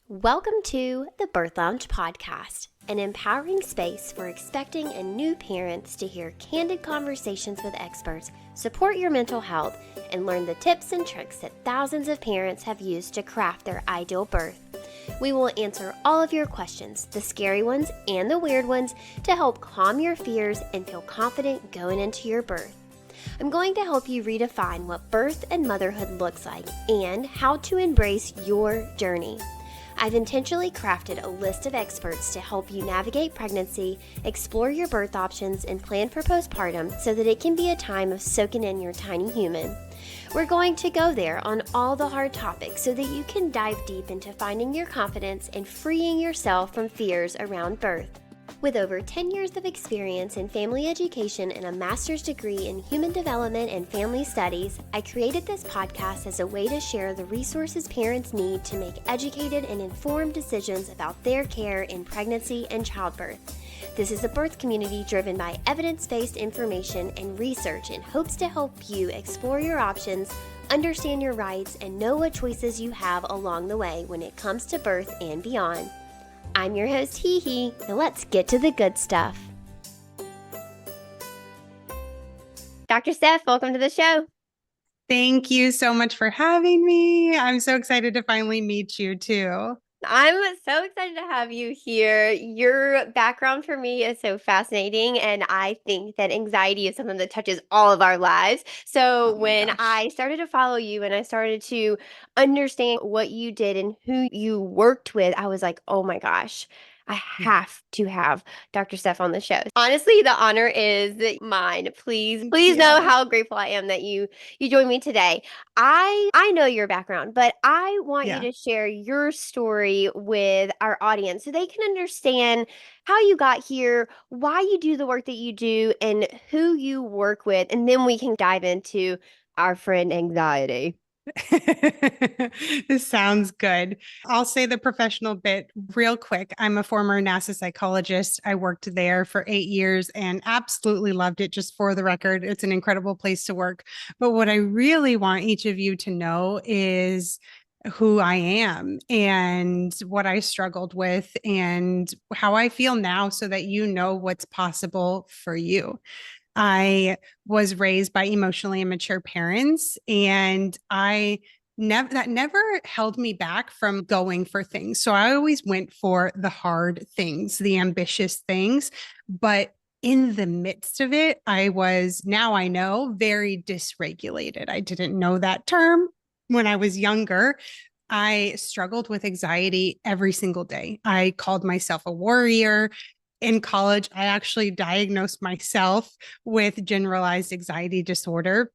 Welcome to the Birth Lounge Podcast, an empowering space for expecting and new parents to hear candid conversations with experts, support your mental health, and learn the tips and tricks that thousands of parents have used to craft their ideal birth. We will answer all of your questions, the scary ones and the weird ones, to help calm your fears and feel confident going into your birth. I'm going to help you redefine what birth and motherhood looks like and how to embrace your journey. I've intentionally crafted a list of experts to help you navigate pregnancy, explore your birth options, and plan for postpartum so that it can be a time of soaking in your tiny human. We're going to go there on all the hard topics so that you can dive deep into finding your confidence and freeing yourself from fears around birth. With over 10 years of experience in family education and a master's degree in human development and family studies, I created this podcast as a way to share the resources parents need to make educated and informed decisions about their care in pregnancy and childbirth. This is a birth community driven by evidence-based information and research in hopes to help you explore your options, understand your rights, and know what choices you have along the way when it comes to birth and beyond. I'm your host, HeHe. Now let's get to the good stuff. Dr. Steph, welcome to the show. Thank you so much for having me. I'm so excited to finally meet you too. I'm so excited to have you here. Your background for me is so fascinating, and I think that anxiety is something that touches all of our lives. So when I started to follow you and I started to understand what you did and who you worked with, I was like, oh my gosh, I have to have Dr. Steph on the show. Honestly, the honor is mine. Please know how grateful I am that you joined me today. I know your background, but I want you to share your story with our audience so they can understand how you got here, why you do the work that you do, and who you work with, and then we can dive into our friend anxiety. This sounds good. I'll say the professional bit real quick. I'm a former NASA psychologist. I worked there for 8 years and absolutely loved it. Just for the record, it's an incredible place to work. But what I really want each of you to know is who I am and what I struggled with and how I feel now so that you know what's possible for you. I was raised by emotionally immature parents, and that never held me back from going for things. So I always went for the hard things, the ambitious things, but in the midst of it, now I know, very dysregulated. I didn't know that term when I was younger. I struggled with anxiety every single day. I called myself a warrior. In college, I actually diagnosed myself with generalized anxiety disorder.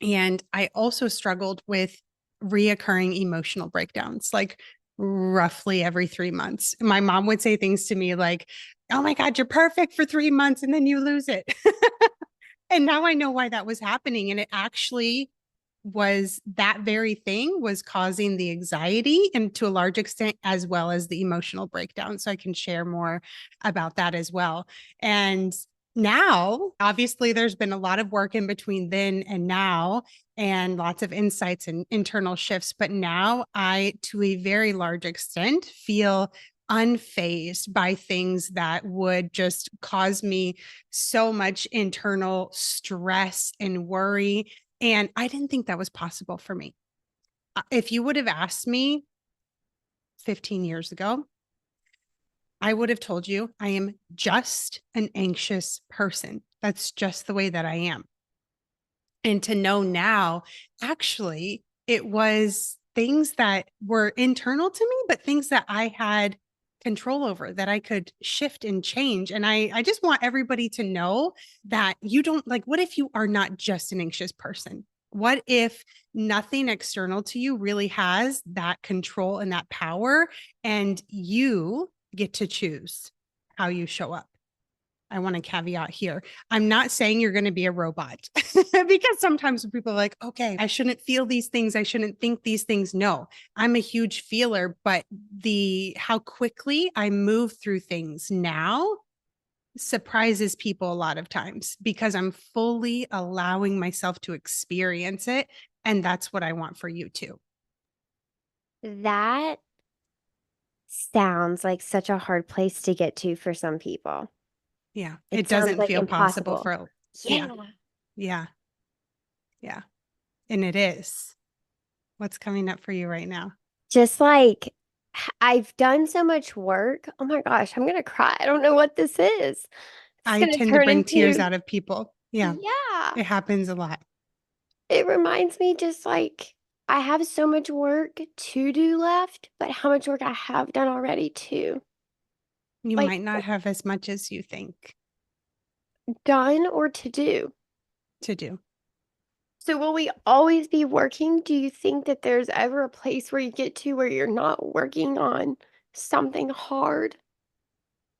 And I also struggled with reoccurring emotional breakdowns, like roughly every 3 months. My mom would say things to me like, oh my God, you're perfect for 3 months and then you lose it. And now I know why that was happening. And it actually was that very thing was causing the anxiety and to a large extent, as well as the emotional breakdown. So I can share more about that as well. And now, obviously, there's been a lot of work in between then and now, and lots of insights and internal shifts. But now I, to a very large extent, feel unfazed by things that would just cause me so much internal stress and worry. And I didn't think that was possible for me. If you would have asked me 15 years ago, I would have told you I am just an anxious person. That's just the way that I am. And to know now, actually, it was things that were internal to me, but things that I had control over, that I could shift and change. And I just want everybody to know that you don't what if you are not just an anxious person? What if nothing external to you really has that control and that power, and you get to choose how you show up? I want to caveat here. I'm not saying you're going to be a robot because sometimes people are like, okay, I shouldn't feel these things. I shouldn't think these things. No, I'm a huge feeler, but how quickly I move through things now surprises people a lot of times because I'm fully allowing myself to experience it. And that's what I want for you too. That sounds like such a hard place to get to for some people. Yeah. It It sounds doesn't like feel possible impossible. for, yeah. Yeah. Yeah. Yeah. And it is. What's coming up for you right now? Just like I've done so much work. Oh my gosh, I'm gonna cry. I don't know what this is. It's I gonna tend to turn bring tears into, out of people. Yeah. yeah. It happens a lot. It reminds me just like I have so much work to do left, but how much work I have done already too. You Like might not have as much as you think done or to do. to do. So will we always be working? Do you think that there's ever a place where you get to where you're not working on something hard?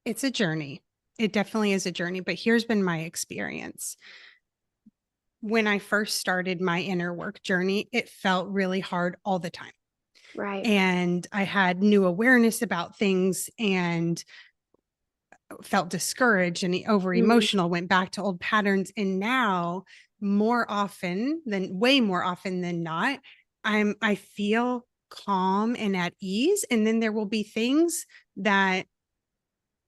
It's a journey. It definitely is a journey, but here's been my experience. When I first started my inner work journey, it felt really hard all the time. Right. And I had new awareness about things and felt discouraged and over Mm, emotional, went back to old patterns. And now, way more often than not, I feel calm and at ease. And then there will be things that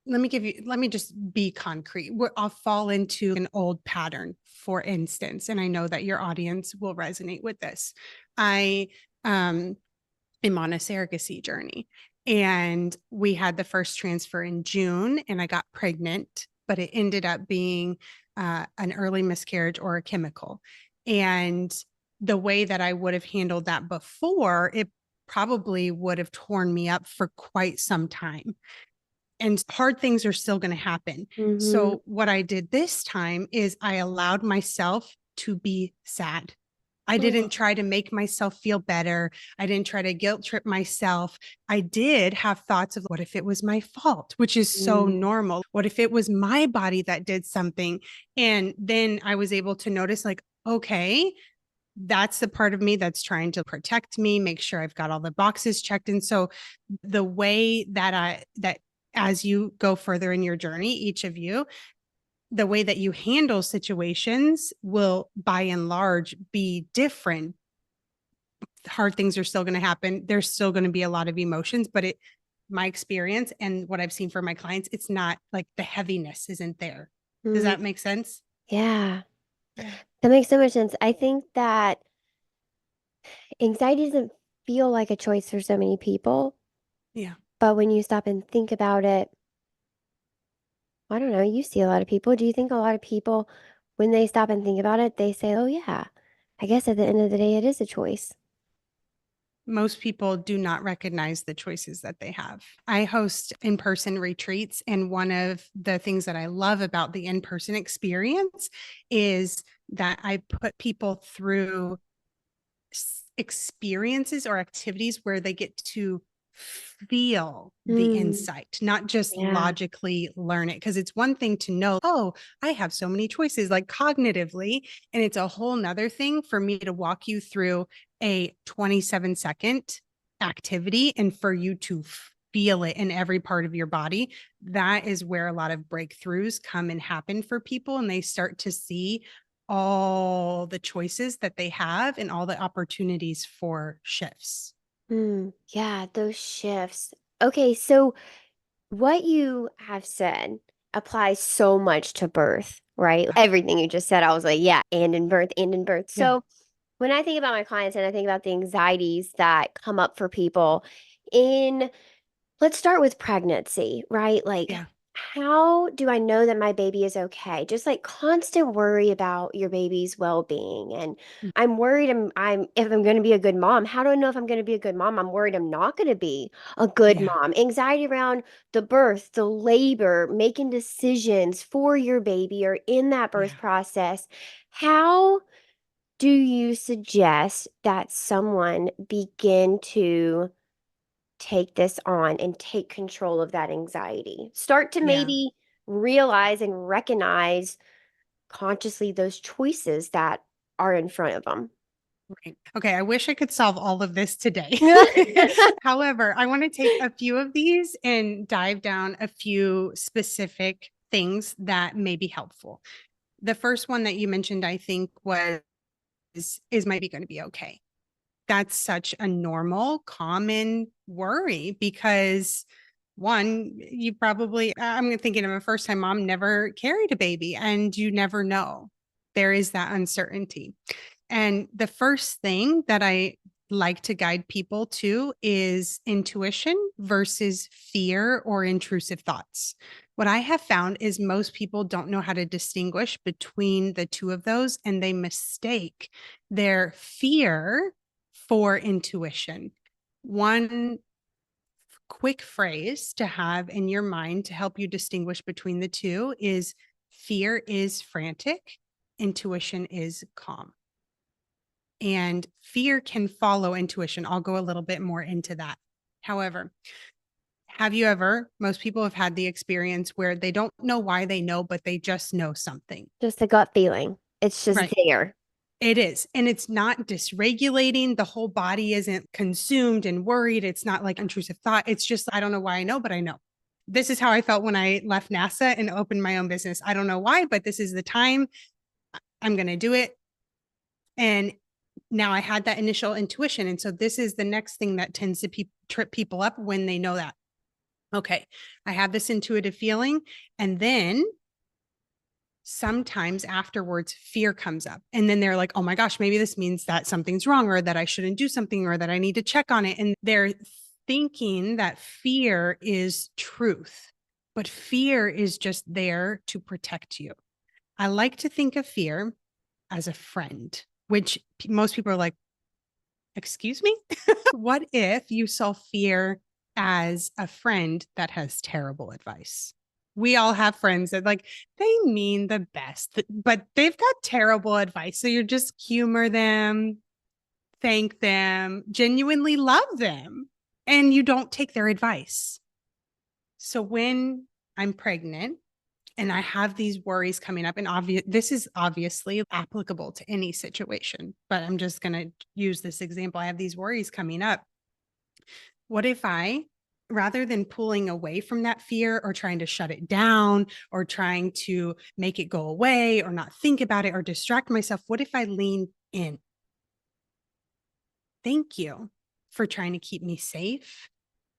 let me just be concrete. I'll fall into an old pattern, for instance, and I know that your audience will resonate with this. I am on a surrogacy journey, and we had the first transfer in June, and I got pregnant, but it ended up being an early miscarriage or a chemical. And the way that I would have handled that before, it probably would have torn me up for quite some time, and hard things are still going to happen. mhm, So what I did this time is I allowed myself to be sad. I mm, didn't try to make myself feel better. I didn't try to guilt trip myself. I did have thoughts of what if it was my fault, which is so mm, normal. What if it was my body that did something? And then I was able to notice, like, okay, that's the part of me that's trying to protect me, make sure I've got all the boxes checked. And so the way that as you go further in your journey, each of you, the way that you handle situations will by and large be different. Hard things are still going to happen. There's still going to be a lot of emotions, but my experience and what I've seen for my clients, it's not like the heaviness isn't there. Does mm. that make sense? Yeah, Yeah. that makes so much sense. I think that anxiety doesn't feel like a choice for so many people, Yeah. but when you stop and think about it, I don't know, you see a lot of people. Do you think a lot of people, when they stop and think about it, they say, oh, yeah, I guess at the end of the day, it is a choice? Most people do not recognize the choices that they have. I host in person retreats. And one of the things that I love about the in person experience is that I put people through experiences or activities where they get to feel the Mm, insight, not just yeah. logically learn it. Because it's one thing to know, oh, I have so many choices, like cognitively. And it's a whole nother thing for me to walk you through a 27-second activity and for you to feel it in every part of your body. That is where a lot of breakthroughs come and happen for people. And they start to see all the choices that they have and all the opportunities for shifts. Mm, yeah, those shifts. Okay, so what you have said applies so much to birth, right? Everything you just said, I was like, yeah, and in birth, and in birth. Yeah. So when I think about my clients and I think about the anxieties that come up for people in, let's start with pregnancy, right? Like, Yeah. how do I know that my baby is okay? Just like constant worry about your baby's well-being. And Mm. I'm worried I'm if I'm going to be a good mom. How do I know if I'm going to be a good mom? I'm worried I'm not going to be a good Yeah. mom. Anxiety around the birth, the labor, making decisions for your baby or in that birth Yeah. process. How do you suggest that someone begin to take this on and take control of that anxiety? Start to Yeah. maybe realize and recognize consciously those choices that are in front of them. Right. Okay. I wish I could solve all of this today. However, I want to take a few of these and dive down a few specific things that may be helpful. The first one that you mentioned, I think, was is my baby going to be okay? That's such a normal, common worry because One, I'm thinking of a first time mom never carried a baby, and you never know. There is that uncertainty. And the first thing that I like to guide people to is intuition versus fear or intrusive thoughts. What I have found is most people don't know how to distinguish between the two of those, and they mistake their fear for intuition. One quick phrase to have in your mind to help you distinguish between the two is fear is frantic, intuition is calm. And fear can follow intuition. I'll go a little bit more into that. However, most people have had the experience where they don't know why they know, but they just know something. Just a gut feeling. It's just Right. there. It is. And it's not dysregulating. The whole body isn't consumed and worried. It's not like intrusive thought. It's just, I don't know why I know, but I know. This is how I felt when I left NASA and opened my own business. I don't know why, but this is the time. I'm going to do it. And now I had that initial intuition. And so this is the next thing that tends to trip people up when they know that. Okay, I have this intuitive feeling. And then sometimes afterwards, fear comes up. And then they're like, oh my gosh, maybe this means that something's wrong, or that I shouldn't do something, or that I need to check on it. And they're thinking that fear is truth, but fear is just there to protect you. I like to think of fear as a friend, which most people are like, excuse me? What if you saw fear as a friend that has terrible advice? We all have friends that they mean the best, but they've got terrible advice. So you just humor them, thank them, genuinely love them, and you don't take their advice. So when I'm pregnant and I have these worries coming up, and this is obviously applicable to any situation, but I'm just going to use this example. I have these worries coming up. What if rather than pulling away from that fear or trying to shut it down or trying to make it go away or not think about it or distract myself, what if I lean in? Thank you for trying to keep me safe.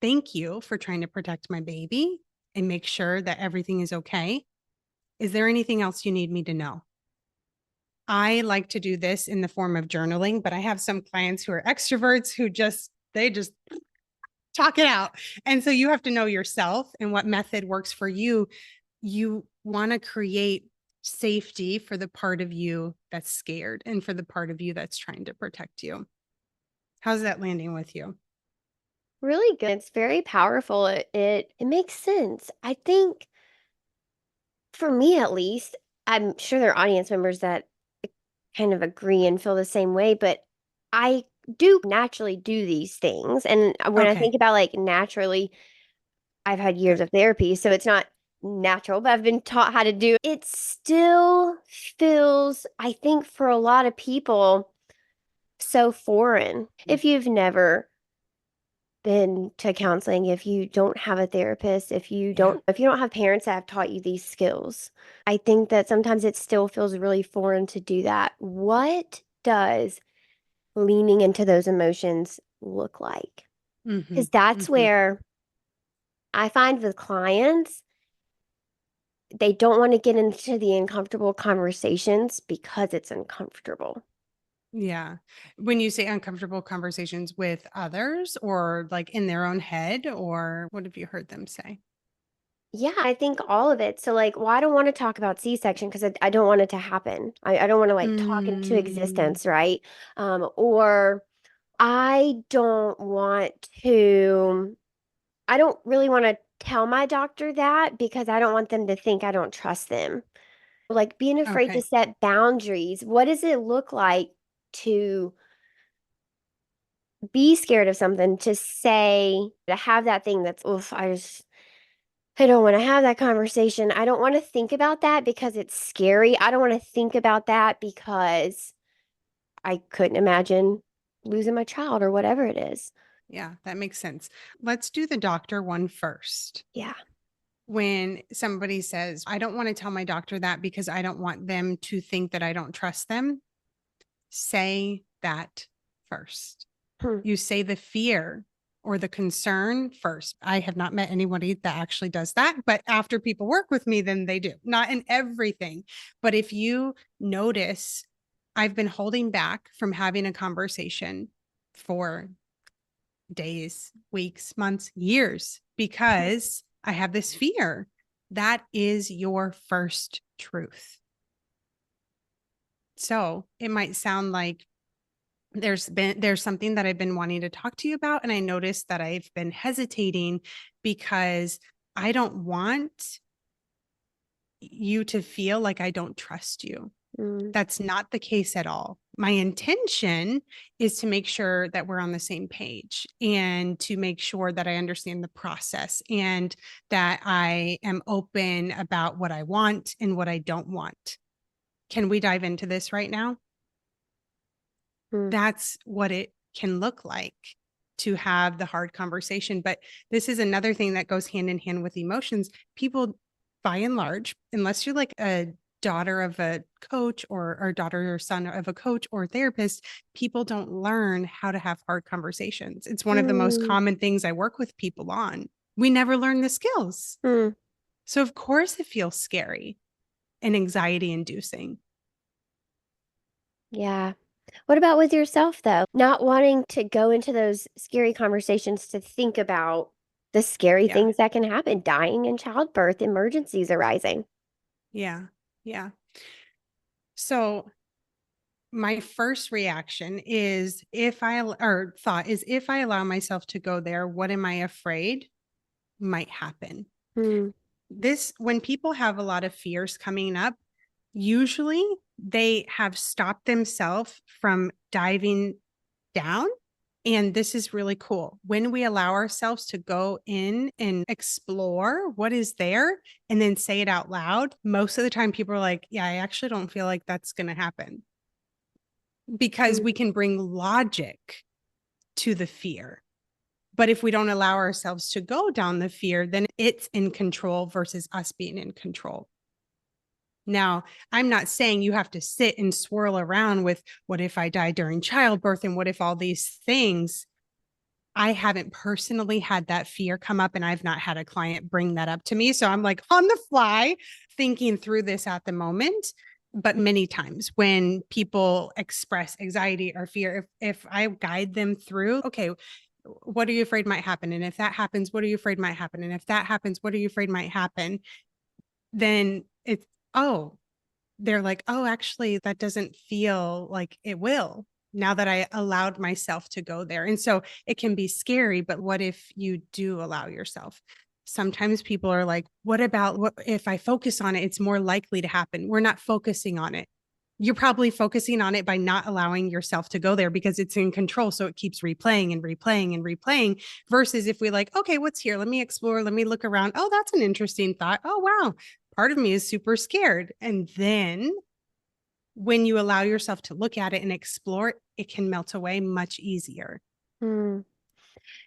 Thank you for trying to protect my baby and make sure that everything is okay. Is there anything else you need me to know? I like to do this in the form of journaling, but I have some clients who are extroverts who they just talk it out. And so you have to know yourself and what method works for you. You want to create safety for the part of you that's scared and for the part of you that's trying to protect you. How's that landing with you? Really good. It's very powerful. It makes sense. I think for me at least, I'm sure there are audience members that kind of agree and feel the same way, but I do naturally do these things. And when I Okay, think about like naturally, I've had years good. of therapy, so it's not natural, but I've been taught how to do it. It still feels, I think, for a lot of people, so foreign. If you've never been to counseling, if you don't have a therapist, Yeah. if you don't have parents that have taught you these skills, I think that sometimes it still feels really foreign to do that. What does leaning into those emotions look like? Mm-hmm. Because that's Mm-hmm. where I find with clients, they don't want to get into the uncomfortable conversations because it's uncomfortable. Yeah. When you say uncomfortable conversations with others or like in their own head, or what have you heard them say? Yeah, I think all of it. So, like, well, I don't want to talk about C-section because I don't want it to happen. I don't want to like talk into Mm, existence, right? Or I don't want to, I don't really want to tell my doctor that because I don't want them to think I don't trust them. Like being afraid to okay. set boundaries. What does it look like to be scared of something, to say, to have that thing that's, oof, I don't want to have that conversation. I don't want to think about that because it's scary. I don't want to think about that because I couldn't imagine losing my child or whatever it is. Yeah, that makes sense. Let's do the doctor one first. Yeah. When somebody says, I don't want to tell my doctor that because I don't want them to think that I don't trust them, say that first. Hmm. You say the fear or the concern first. I have not met anybody that actually does that, but after people work with me, then they do. Not in everything, but if you notice, I've been holding back from having a conversation for days, weeks, months, years, because I have this fear. That is your first truth. So it might sound like there's something that I've been wanting to talk to you about. And I noticed that I've been hesitating because I don't want you to feel like I don't trust you. That's not the case at all. My intention is to make sure that we're on the same page and to make sure that I understand the process and that I am open about what I want and what I don't want. Can we dive into this right now? That's what it can look like to have the hard conversation. But this is another thing that goes hand in hand with emotions. People, by and large, unless you're like a daughter of a coach or daughter or son of a coach or therapist, people don't learn how to have hard conversations. It's one of the most common things I work with people on. We never learn the skills. So of course it feels scary and anxiety inducing. Yeah. What about with yourself, though? Not wanting to go into those scary conversations to think about the scary things that can happen, dying in childbirth, emergencies arising. Yeah. Yeah. So my first reaction is if I allow myself to go there, what am I afraid might happen? When people have a lot of fears coming up, usually they have stopped themselves from diving down. And this is really cool. When we allow ourselves to go in and explore what is there and then say it out loud, most of the time people are like, yeah, I actually don't feel like that's going to happen. Because we can bring logic to the fear. But if we don't allow ourselves to go down the fear, then it's in control versus us being in control. Now, I'm not saying you have to sit and swirl around with what if I die during childbirth and what if all these things. I haven't personally had that fear come up and I've not had a client bring that up to me. So I'm like on the fly thinking through this at the moment. But many times when people express anxiety or fear, if I guide them through, okay, what are you afraid might happen? And if that happens, what are you afraid might happen? And if that happens, what are you afraid might happen? Then it's, they're like, oh, actually, that doesn't feel like it will now that I allowed myself to go there. And so it can be scary, but what if you do allow yourself? Sometimes people are like, what if I focus on it, it's more likely to happen. We're not focusing on it. You're probably focusing on it by not allowing yourself to go there because it's in control. So it keeps replaying and replaying and replaying versus if we like, okay, what's here? Let me explore. Let me look around. Oh, that's an interesting thought. Oh, wow. Part of me is super scared. And then when you allow yourself to look at it and explore it, it can melt away much easier.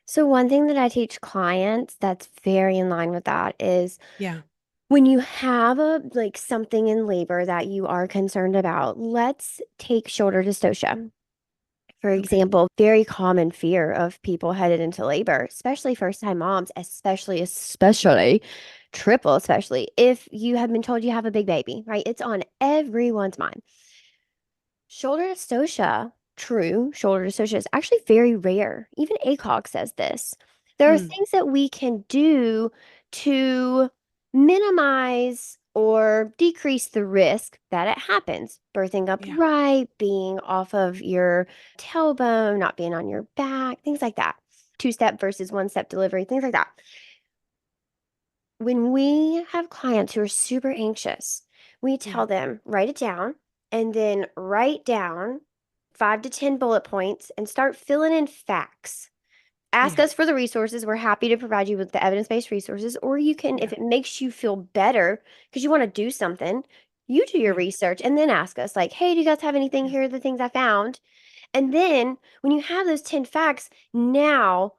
So one thing that I teach clients that's very in line with that is Yeah. when you have something in labor that you are concerned about, let's take shoulder dystocia. For example, very common fear of people headed into labor, especially first-time moms, especially triple, especially if you have been told you have a big baby, right? It's on everyone's mind. Shoulder dystocia is actually very rare. Even ACOG says this. There are things that we can do to minimize or decrease the risk that it happens. Birthing upright, being off of your tailbone, not being on your back, things like that. 2-step versus 1-step delivery, things like that. When we have clients who are super anxious, we tell them, write it down and then write down 5 to 10 bullet points and start filling in facts. Ask us for the resources. We're happy to provide you with the evidence-based resources, or you can, if it makes you feel better because you want to do something, you do your research and then ask us like, hey, do you guys have anything? Here are the things I found. And then when you have those 10 facts, now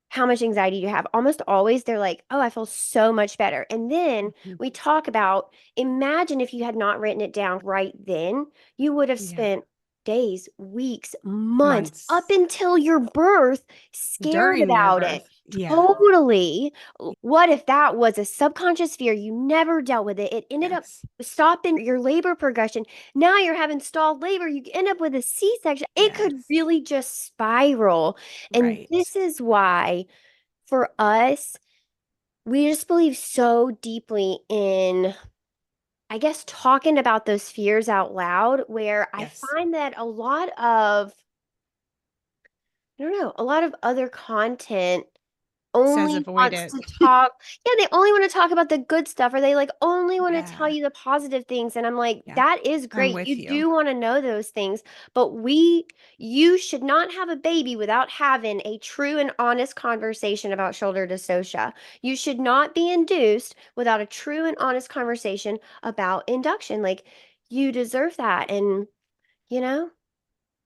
how much anxiety you have. Almost always they're like, oh, I feel so much better. And then we talk about, imagine if you had not written it down right then, you would have spent days, weeks, months, up Months until your birth, scared during your about it. birth. Yeah. Totally. What if that was a subconscious fear? You never dealt with it. It ended up Yes. stopping your labor progression. Now you're having stalled labor. You end up with a C-section. It could Yes. really just spiral. And Right. this is why, for us, we just believe so deeply in, I guess, talking about those fears out loud, where I Yes. find that I don't know, a lot of other content Says only avoid wants it. to talk. Yeah, they only want to talk about the good stuff, or they like only want to tell Yeah. you the positive things. And I'm like, Yeah. that is I'm great. with You you. do want to know those things, but you should not have a baby without having a true and honest conversation about shoulder dystocia. You should not be induced without a true and honest conversation about induction. Like, you deserve that. And, you know,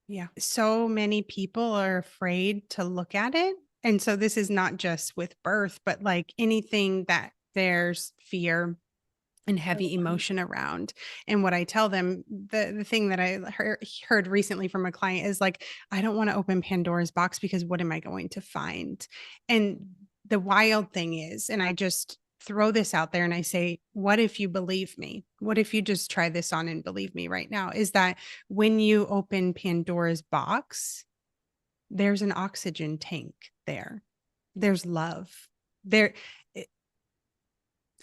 Yeah. So many people are afraid to look at it. And so this is not just with birth, but like anything that there's fear and heavy emotion around. And what I tell them, the thing that I heard recently from a client is like, I don't want to open Pandora's box because what am I going to find? And the wild thing is, and I just throw this out there and I say, what if you believe me? What if you just try this on and believe me right now? Is that when you open Pandora's box, there's an oxygen tank there. There's love. There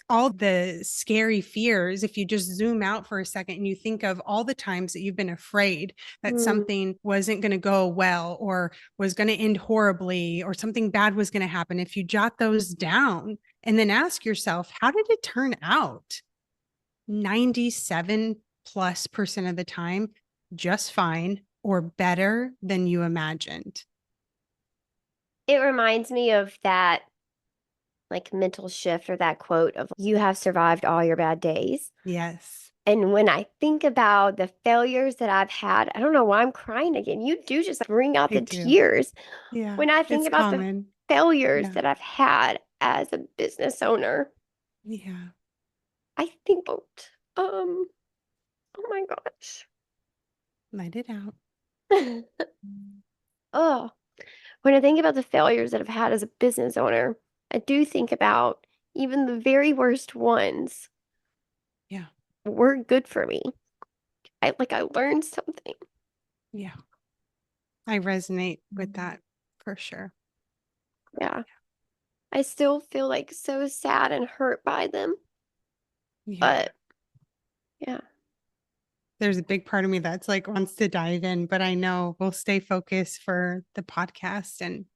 all the scary fears, if you just zoom out for a second and you think of all the times that you've been afraid that mm, something wasn't going to go well or was going to end horribly or something bad was going to happen, if you jot those down and then ask yourself, how did it turn out? 97 plus percent of the time, just fine or better than you imagined. it reminds me of that like mental shift, or that quote of, you have survived all your bad days. Yes, And when I think about the failures that I've had, I don't know why I'm crying again. You do just bring out I the do. tears. Yeah, When I think it's about the common. failures Yeah, that I've had as a business owner, yeah. I think about, oh my gosh. Let it out. Oh, when I think about the failures that I've had as a business owner, I do think about even the very worst ones Yeah. were good for me. I learned something. Yeah. I resonate with that for sure. Yeah. I still feel like so sad and hurt by them. Yeah. But yeah. There's a big part of me that's like wants to dive in, but I know we'll stay focused for the podcast. And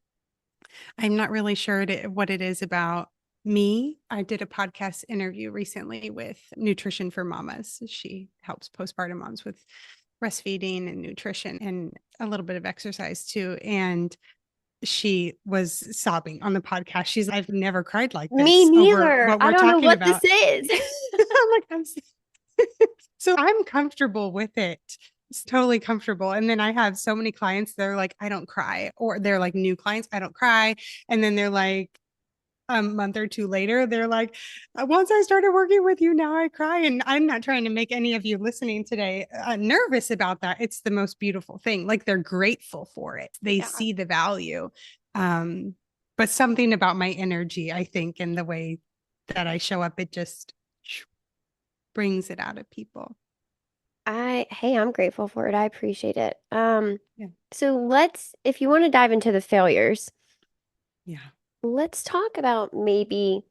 I'm not really sure what it is about me. I did a podcast interview recently with Nutrition for Mamas. She helps postpartum moms with breastfeeding and nutrition and a little bit of exercise too. And she was sobbing on the podcast. She's, I've never cried like Me this over neither. what I we're don't know talking what this about. is. I'm like, so I'm comfortable with it. It's totally comfortable. And then I have so many clients that are like, I don't cry, or they're like new clients, I don't cry. And then they're like, a month or two later, they're like, once I started working with you, now I cry. And I'm not trying to make any of you listening today nervous about that. It's the most beautiful thing. Like they're grateful for it. They Yeah. see the value. Um, but something about my energy, I think, and the way that I show up, it just brings it out of people. Hey, I'm grateful for it. I appreciate it. Yeah. So if you want to dive into the failures, Yeah. let's talk about maybe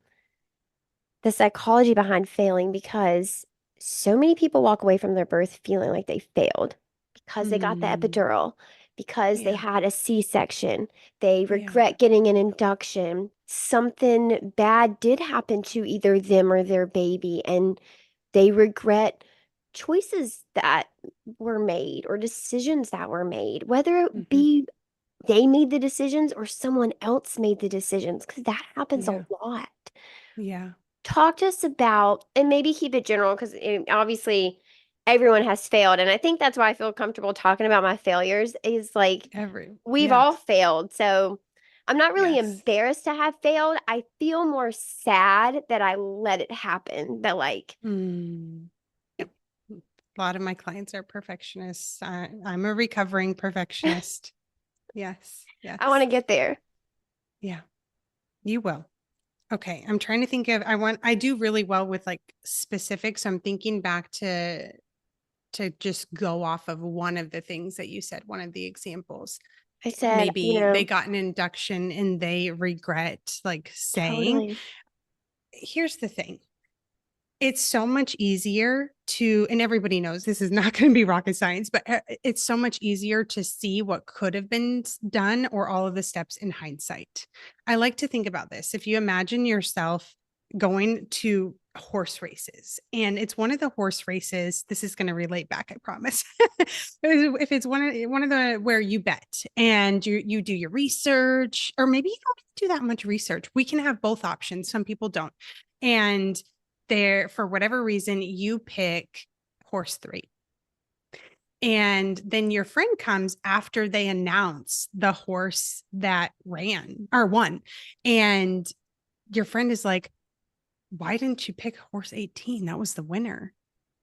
the psychology behind failing, because so many people walk away from their birth feeling like they failed because they got the Mm, epidural, because they yeah. had a C-section, they Yeah. regret getting an induction. Something bad did happen to either them or their baby, and they regret choices that were made or decisions that were made, whether it Hmm. be they made the decisions or someone else made the decisions, because that happens a Yeah. lot. Yeah. Talk to us about, and maybe keep it general, because obviously everyone has failed. And I think that's why I feel comfortable talking about my failures, is like, we've Yeah. all failed. So I'm not really Yes. embarrassed to have failed. I feel more sad that I let it happen. That like, Mm. Yep. A lot of my clients are perfectionists. I'm a recovering perfectionist. Yes. I want to Yes. get there. Yeah, you will. Okay. I'm trying to think of, I do really well with like specifics. So I'm thinking back to just go off of one of the things that you said, one of the examples. I said, Maybe they got an induction and they regret like saying, totally. here's the thing. It's so much easier to, and everybody knows this is not going to be rocket science, but it's so much easier to see what could have been done or all of the steps in hindsight. I like to think about this. If you imagine yourself going to horse races, and it's one of the horse races, this is going to relate back, I promise. If it's one of the where you bet and you do your research, or maybe you don't do that much research. We can have both options. Some people don't. And there, for whatever reason, you pick horse 3. And then your friend comes after they announce the horse that ran or won. And your friend is like, why didn't you pick horse 18? That was the winner.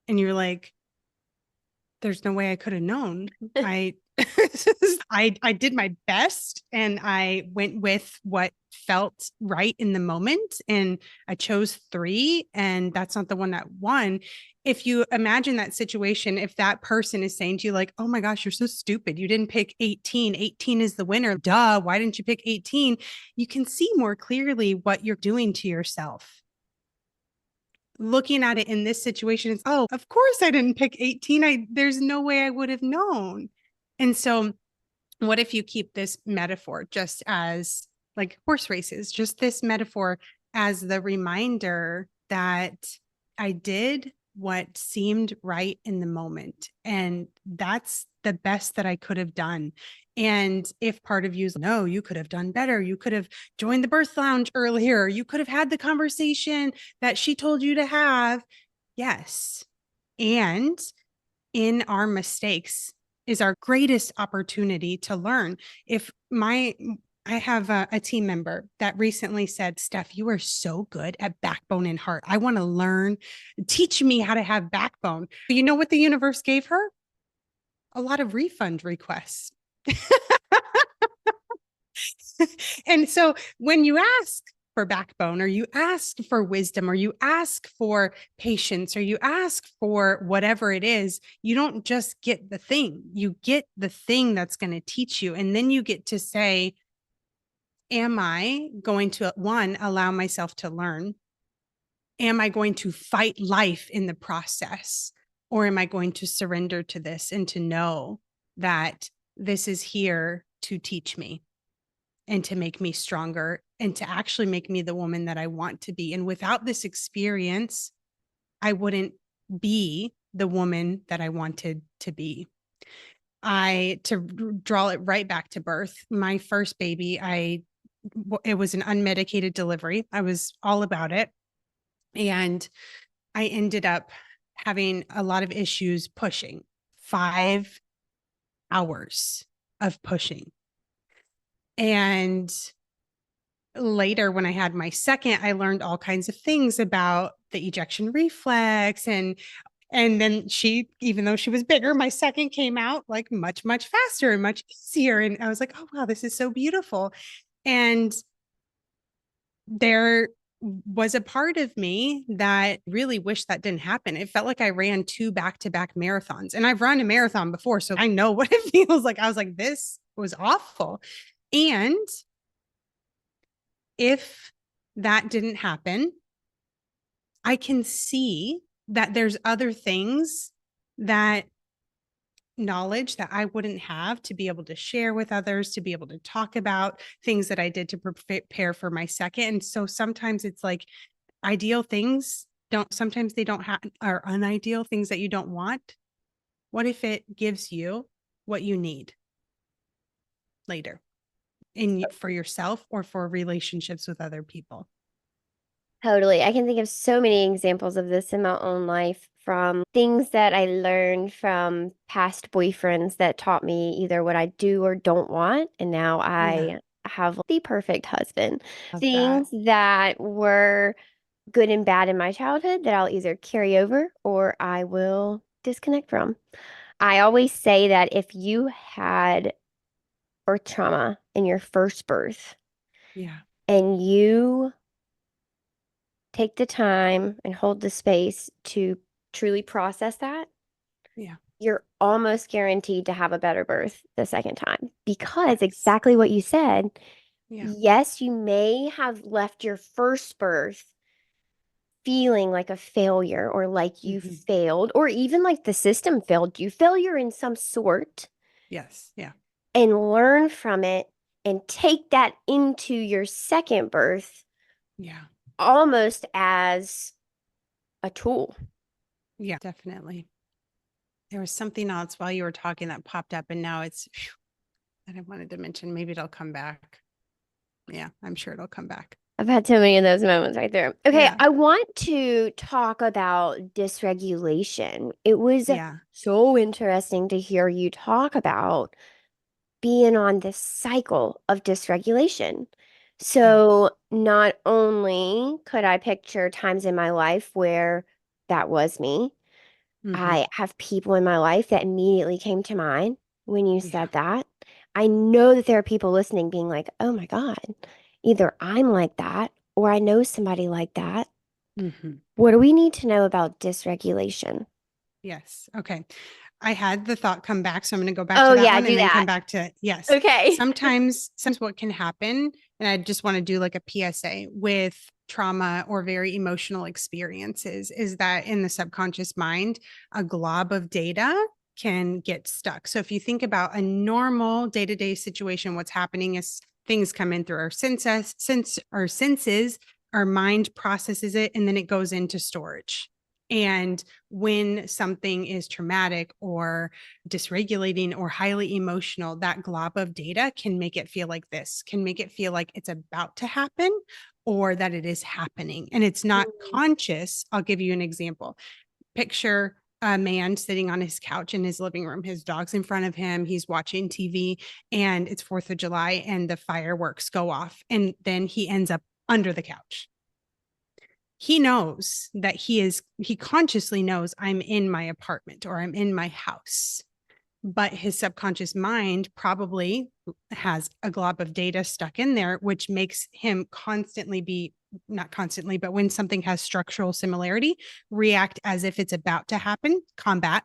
And you're like, there's no way I could have known. I I did my best and I went with what felt right in the moment, and I chose 3, and that's not the one that won. If you imagine that situation, if that person is saying to you like, "Oh my gosh, you're so stupid. You didn't pick 18. 18 is the winner. Duh, why didn't you pick 18?" You can see more clearly what you're doing to yourself. Looking at it in this situation, it's, oh, of course I didn't pick 18. There's no way I would have known. And so what if you keep this metaphor just as like horse races, just this metaphor as the reminder that I did what seemed right in the moment. And that's the best that I could have done. And if part of you is, no, you could have done better. You could have joined the birth lounge earlier. You could have had the conversation that she told you to have. Yes. And in our mistakes is our greatest opportunity to learn. I have a team member that recently said, Steph, you are so good at backbone and heart. I want to learn. Teach me how to have backbone. You know what the universe gave her? A lot of refund requests. And so when you ask for backbone, or you ask for wisdom, or you ask for patience, or you ask for whatever it is, you don't just get the thing. You get the thing that's going to teach you. And then you get to say, am I going to, one, allow myself to learn? Am I going to fight life in the process? Or am I going to surrender to this and to know that this is here to teach me and to make me stronger and to actually make me the woman that I want to be? And without this experience, I wouldn't be the woman that I wanted to be. To draw it right back to birth, my first baby, it was an unmedicated delivery. I was all about it. And I ended up having a lot of issues pushing, 5 hours of pushing. And later, when I had my second, I learned all kinds of things about the ejection reflex. And then even though she was bigger, my second came out like much, much faster and much easier. And I was like, oh, wow, this is so beautiful. And there was a part of me that really wished that didn't happen. It felt like I ran 2 back-to-back marathons, and I've run a marathon before, so I know what it feels like. I was like, this was awful. And if that didn't happen, I can see that there's other things, that knowledge that I wouldn't have to be able to share with others, to be able to talk about things that I did to prepare for my second. And so sometimes it's like ideal things sometimes they don't have, or unideal things that you don't want. What if it gives you what you need later for yourself or for relationships with other people? Totally. I can think of so many examples of this in my own life, from things that I learned from past boyfriends that taught me either what I do or don't want. And now Yeah, I have the perfect husband. love that. Things that were good and bad in my childhood that I'll either carry over or I will disconnect from. I always say that if you had birth trauma in your first birth Yeah. and you take the time and hold the space to truly process that, Yeah. you're almost guaranteed to have a better birth the second time because Yes. exactly what you said. Yeah. Yes, you may have left your first birth feeling like a failure or like you Hmm. failed or even like the system failed you, failure in some sort, Yes. Yeah. and learn from it and take that into your second birth Yeah. almost as a tool. Yeah. Definitely. There was something else while you were talking that popped up, and now it's that I wanted to mention. Maybe it'll come back. Yeah, I'm sure it'll come back. I've had so many of those moments right there. Okay, Yeah. I want to talk about dysregulation. It was Yeah. so interesting to hear you talk about being on this cycle of dysregulation. Yeah. So, not only could I picture times in my life where that was me, Hmm. I have people in my life that immediately came to mind when you Yeah. said that. I know that there are people listening being like, oh my God, either I'm like that or I know somebody like that. Hmm. What do we need to know about dysregulation? Yes. Okay. I had the thought come back, so I'm going to go back Oh, to that yeah, one do and then come that. back to yes. Okay. Sometimes what can happen, and I just want to do like a PSA with trauma or very emotional experiences, is that in the subconscious mind, a glob of data can get stuck. So if you think about a normal day-to-day situation, what's happening is things come in through our senses, our mind processes it, and then it goes into storage. And when something is traumatic or dysregulating or highly emotional, that glob of data can make it feel like this, can make it feel like it's about to happen or that it is happening. And it's not Mm. conscious. I'll give you an example. Picture a man sitting on his couch in his living room, his dog's in front of him, he's watching TV, and it's 4th of July and the fireworks go off. And then he ends up under the couch. He knows that he consciously knows I'm in my apartment or I'm in my house, but his subconscious mind probably has a glob of data stuck in there, which makes him constantly be not constantly, but when something has structural similarity, react as if it's about to happen, combat,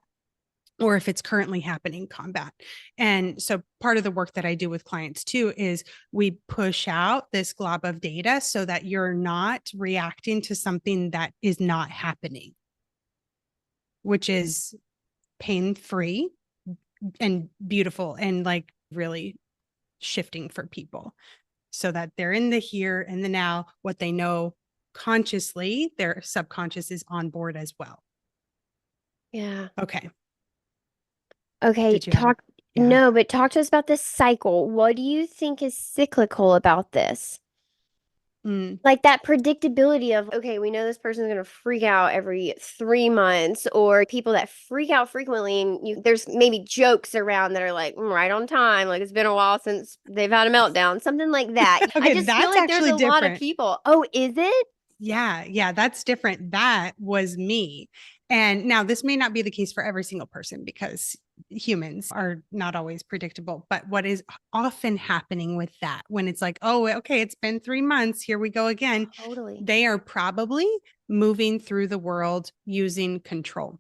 or if it's currently happening, combat. And so part of the work that I do with clients too is we push out this glob of data so that you're not reacting to something that is not happening, which is pain free and beautiful and like really shifting for people so that they're in the here and the now, what they know consciously, their subconscious is on board as well. Yeah. Okay. Okay, Did you have a, talk. yeah. No, but talk to us about this cycle. What do you think is cyclical about this? Mm. Like that predictability of, okay, we know this person's going to freak out every 3 months, or people that freak out frequently, and there's maybe jokes around that are like right on time, like it's been a while since they've had a meltdown, something like that. I Okay, just feel that's like there's actually a lot of different. people. Oh, is it? Yeah, yeah, that's different. That was me. And now this may not be the case for every single person because humans are not always predictable. But what is often happening with that when it's like, oh, okay, it's been 3 months, here we go again, Totally. they are probably moving through the world using control.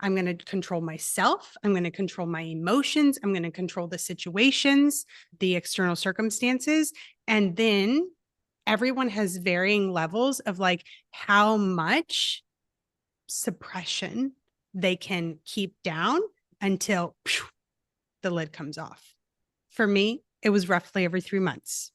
I'm going to control myself. I'm going to control my emotions. I'm going to control the situations, the external circumstances. And then everyone has varying levels of like how much suppression they can keep down until the lid comes off. For me, it was roughly every 3 months.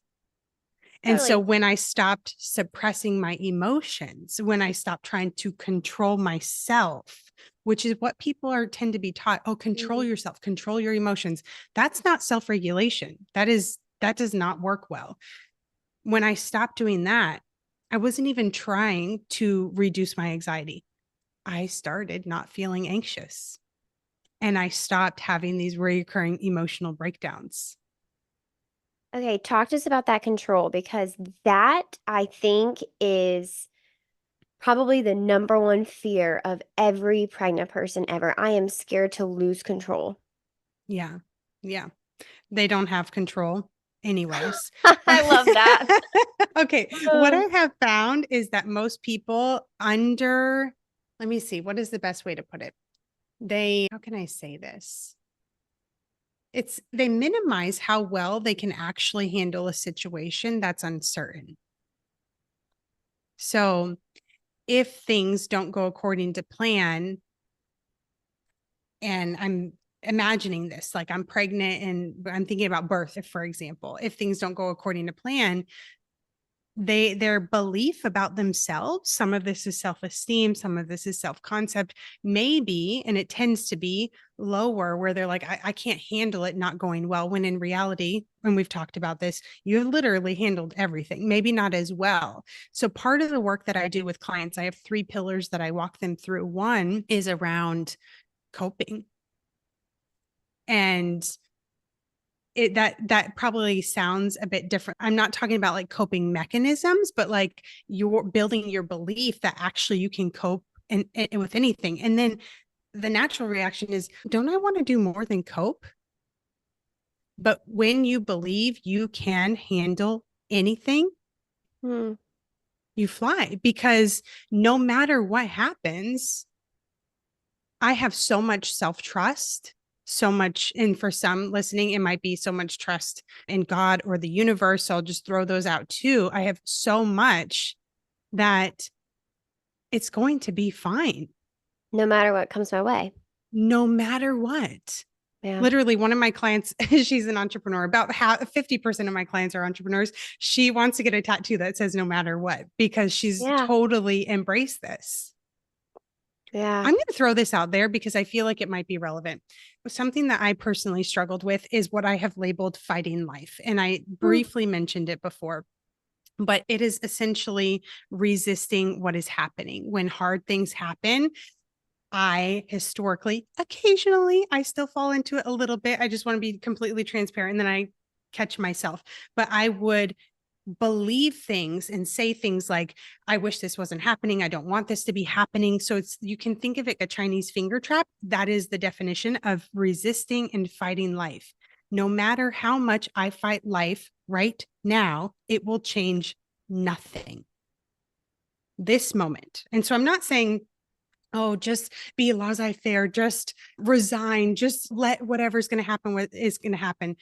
And so Totally. when I stopped suppressing my emotions, when I stopped trying to control myself, which is what people are tend to be taught, oh, control Mm. yourself, control your emotions. That's not self-regulation. That does not work well. When I stopped doing that, I wasn't even trying to reduce my anxiety. I started not feeling anxious and I stopped having these recurring emotional breakdowns. Okay, talk to us about that control because that I think is probably the number one fear of every pregnant person ever. I am scared to lose control. Yeah. Yeah. They don't have control anyways. I love that. Okay. What I have found is that most people let me see, what is the best way to put it? How can I say this? They minimize how well they can actually handle a situation that's uncertain. So if things don't go according to plan, and I'm imagining this, like I'm pregnant and I'm thinking about birth, if, for example, if things don't go according to plan, their belief about themselves, some of this is self-esteem, some of this is self-concept, maybe, and it tends to be lower, where they're like, I can't handle it not going well, when in reality, when we've talked about this, you literally handled everything, maybe not as well. So part of the work that I do with clients, I have 3 pillars that I walk them through. One is around coping. And that probably sounds a bit different. I'm not talking about like coping mechanisms, but like you're building your belief that actually you can cope and with anything. And then the natural reaction is, don't I want to do more than cope? But when you believe you can handle anything, you fly, because no matter what happens, I have so much self-trust, so much, and for some listening, it might be so much trust in God or the universe. So I'll just throw those out too. I have so much that it's going to be fine. No matter what comes my way. No matter what. Yeah. Literally, one of my clients, she's an entrepreneur. About 50% of my clients are entrepreneurs. She wants to get a tattoo that says no matter what, because she's totally embraced this. Yeah. I'm going to throw this out there because I feel like it might be relevant. Something that I personally struggled with is what I have labeled fighting life. And I briefly mentioned it before, but it is essentially resisting what is happening. When hard things happen, I historically, occasionally, I still fall into it a little bit. I just want to be completely transparent, and then I catch myself. But I would believe things and say things like, I wish this wasn't happening. I don't want this to be happening. So you can think of it a Chinese finger trap. That is the definition of resisting and fighting life. No matter how much I fight life right now, it will change nothing. This moment. And so I'm not saying, oh, just be laissez-faire, just resign, just let whatever's going to happen is going to happen.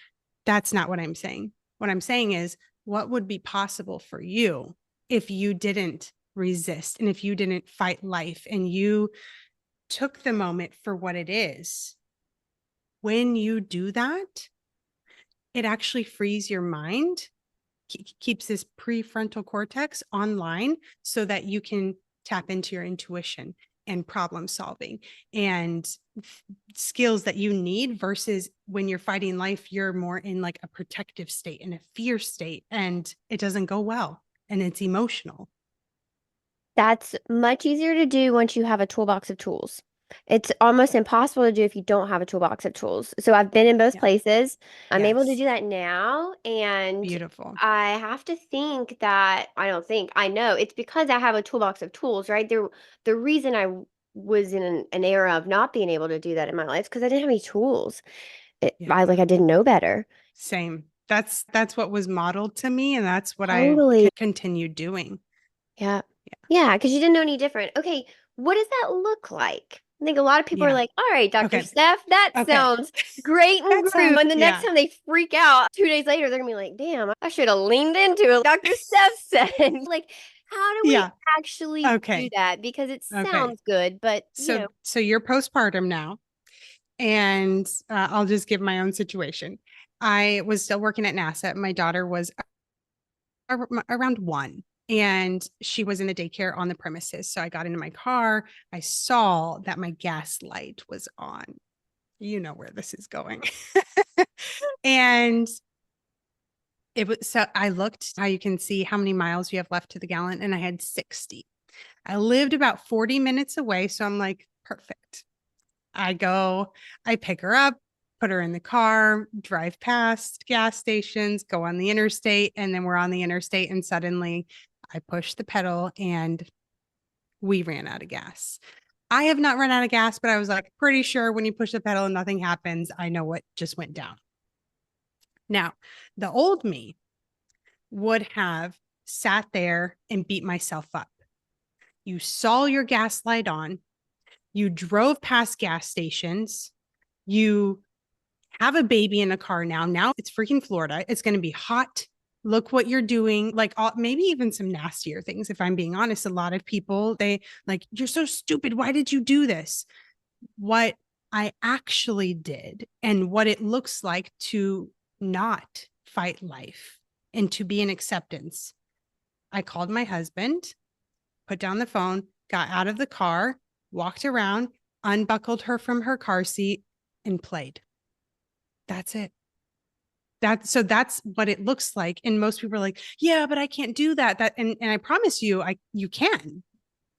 That's not what I'm saying. What I'm saying is, what would be possible for you if you didn't resist and if you didn't fight life and you took the moment for what it is? When you do that, it actually frees your mind, keeps this prefrontal cortex online so that you can tap into your intuition and problem solving and skills that you need, versus when you're fighting life, you're more in like a protective state, in a fear state, and it doesn't go well and it's emotional. That's much easier to do once you have a toolbox of tools. It's almost impossible to do if you don't have a toolbox of tools. So I've been in both places. I'm able to do that now. And beautiful. I have to think that, I know it's because I have a toolbox of tools, right? The reason I was in an era of not being able to do that in my life because I didn't have any tools. I didn't know better. Same. That's what was modeled to me, and that's what Totally. I continued doing. Yeah. Yeah, because you didn't know any different. Okay, what does that look like? I think a lot of people are like, all right, Dr. Okay. Steph, that sounds great and groovy. And the next Yeah. time they freak out 2 days later, they're gonna be like, damn, I should have leaned into it. Dr. Steph said, like, how do we actually do that? Because it sounds good, but So you're postpartum now, and I'll just give my own situation. I was still working at NASA. My daughter was around 1, and she was in the daycare on the premises. So I got into my car. I saw that my gas light was on. You know where this is going. And it was, so I looked how you can see how many miles you have left to the gallon, and I had 60. I lived about 40 minutes away. So I'm like, perfect. I pick her up, put her in the car, drive past gas stations, go on the interstate, and then we're on the interstate, and suddenly I push the pedal and we ran out of gas. I have not run out of gas, but I was like pretty sure when you push the pedal and nothing happens, I know what just went down. Now, the old me would have sat there and beat myself up. You saw your gas light on, you drove past gas stations, you have a baby in a car now. Now it's freaking Florida. It's going to be hot. Look what you're doing. Like maybe even some nastier things. If I'm being honest, a lot of people, they like, you're so stupid. Why did you do this? What I actually did and what it looks like to not fight life and to be in acceptance. I called my husband, put down the phone, got out of the car, walked around, unbuckled her from her car seat, and played. That's it. That's what it looks like. And most people are like, yeah, but I can't do that. And I promise you, you can.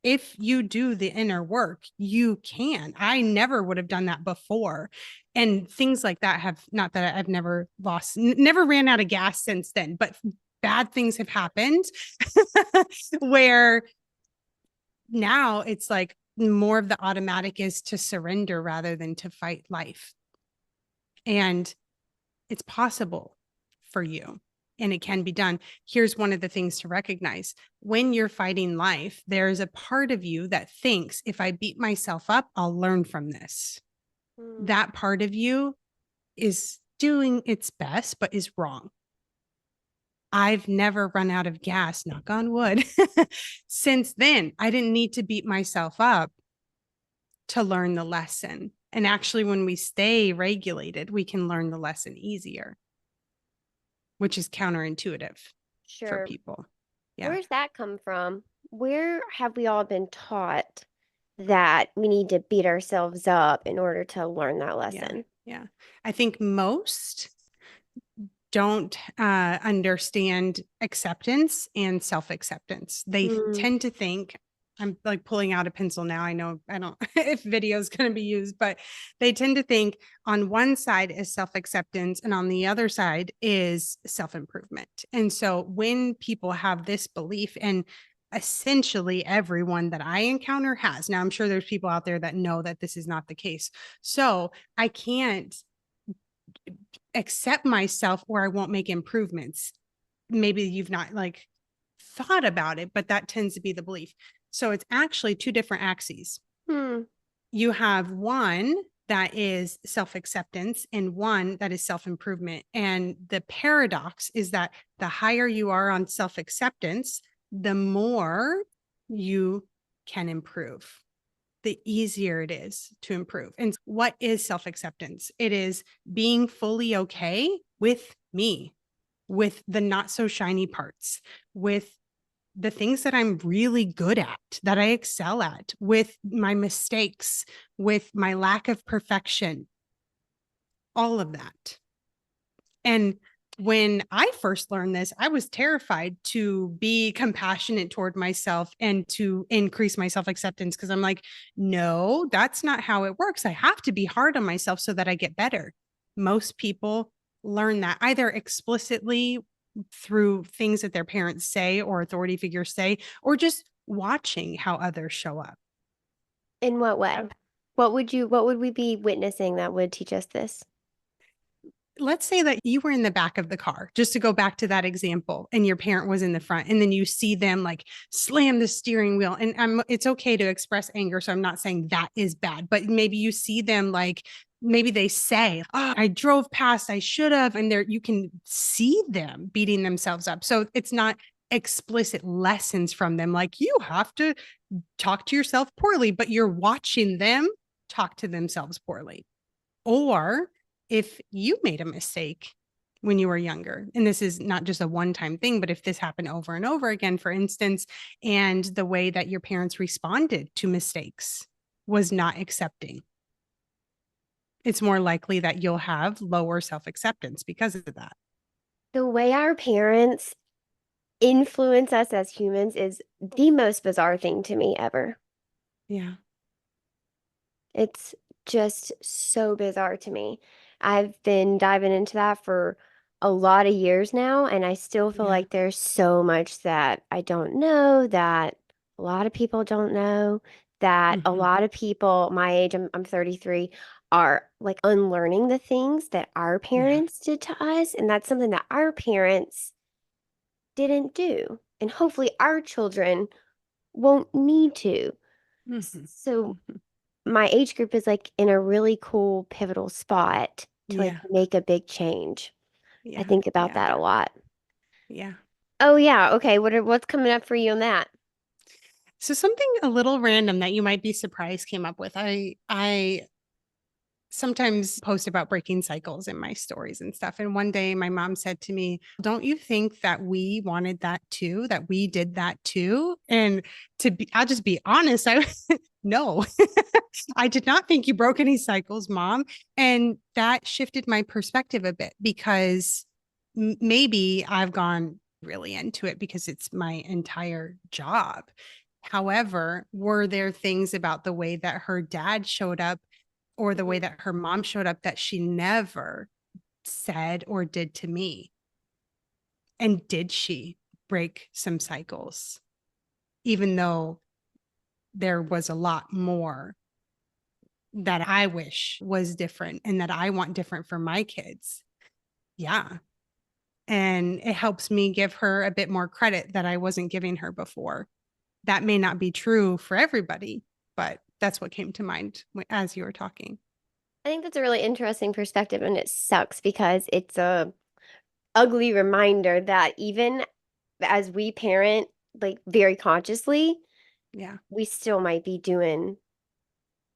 If you do the inner work, you can. I never would have done that before. And things like that have, not that I've never never ran out of gas since then, but bad things have happened where now it's like more of the automatic is to surrender rather than to fight life. And it's possible for you and it can be done. Here's one of the things to recognize. When you're fighting life, there's a part of you that thinks if I beat myself up, I'll learn from this. That part of you is doing its best, but is wrong. I've never run out of gas, knock on wood. Since then, I didn't need to beat myself up to learn the lesson. And actually, when we stay regulated, we can learn the lesson easier, which is counterintuitive for people. Yeah. Where's that come from? Where have we all been taught that we need to beat ourselves up in order to learn that lesson? Yeah. I think most don't understand acceptance and self-acceptance. They tend to think, I'm like pulling out a pencil now. I know I don't if video is going to be used, but they tend to think on one side is self-acceptance and on the other side is self-improvement. And so when people have this belief, and essentially everyone that I encounter has, now I'm sure there's people out there that know that this is not the case. So I can't accept myself or I won't make improvements. Maybe you've not like thought about it, but that tends to be the belief. So it's actually two different axes. You have one that is self-acceptance and one that is self-improvement. And the paradox is that the higher you are on self-acceptance, the more you can improve, the easier it is to improve. And what is self-acceptance? It is being fully okay with me, with the not so shiny parts, with the things that I'm really good at, that I excel at, with my mistakes, with my lack of perfection, all of that. And when I first learned this, I was terrified to be compassionate toward myself and to increase my self-acceptance because I'm like, no, that's not how it works. I have to be hard on myself so that I get better. Most people learn that either explicitly through things that their parents say or authority figures say, or just watching how others show up. In what way? What would we be witnessing that would teach us this? Let's say that you were in the back of the car, just to go back to that example, and your parent was in the front, and then you see them like slam the steering wheel. And it's okay to express anger. So I'm not saying that is bad, but maybe you see them like, maybe they say, oh, I drove past, I should have. And you can see them beating themselves up. So it's not explicit lessons from them. Like you have to talk to yourself poorly, but you're watching them talk to themselves poorly. Or if you made a mistake when you were younger, and this is not just a one-time thing, but if this happened over and over again, for instance, and the way that your parents responded to mistakes was not accepting, it's more likely that you'll have lower self-acceptance because of that. The way our parents influence us as humans is the most bizarre thing to me ever. Yeah. It's just so bizarre to me. I've been diving into that for a lot of years now, and I still feel like there's so much that I don't know, that A lot of people don't know that a Mhm. lot of people my age, I'm 33, are like unlearning the things that our Yeah. parents did to us. And that's something that our parents didn't do. And hopefully our children won't need to. Mhm. So Mhm. my age group is like in a really cool pivotal spot to like Yeah. make a big change. I Yeah. think about Yeah. that a lot. Yeah. Oh yeah, okay. What's coming up for you on that? So something a little random that you might be surprised came up with. I sometimes post about breaking cycles in my stories and stuff. And one day my mom said to me, "Don't you think that we wanted that too? That we did that too?" And I'll just be honest, I no, I did not think you broke any cycles, mom. And that shifted my perspective a bit because maybe I've gone really into it because it's my entire job. However, were there things about the way that her dad showed up or the way that her mom showed up that she never said or did to me? And did she break some cycles, even though there was a lot more that I wish was different and that I want different for my kids? Yeah. And it helps me give her a bit more credit that I wasn't giving her before. That may not be true for everybody, but that's what came to mind as you were talking. I think that's a really interesting perspective, and it sucks because it's a ugly reminder that even as we parent, like very consciously, Yeah. we still might be doing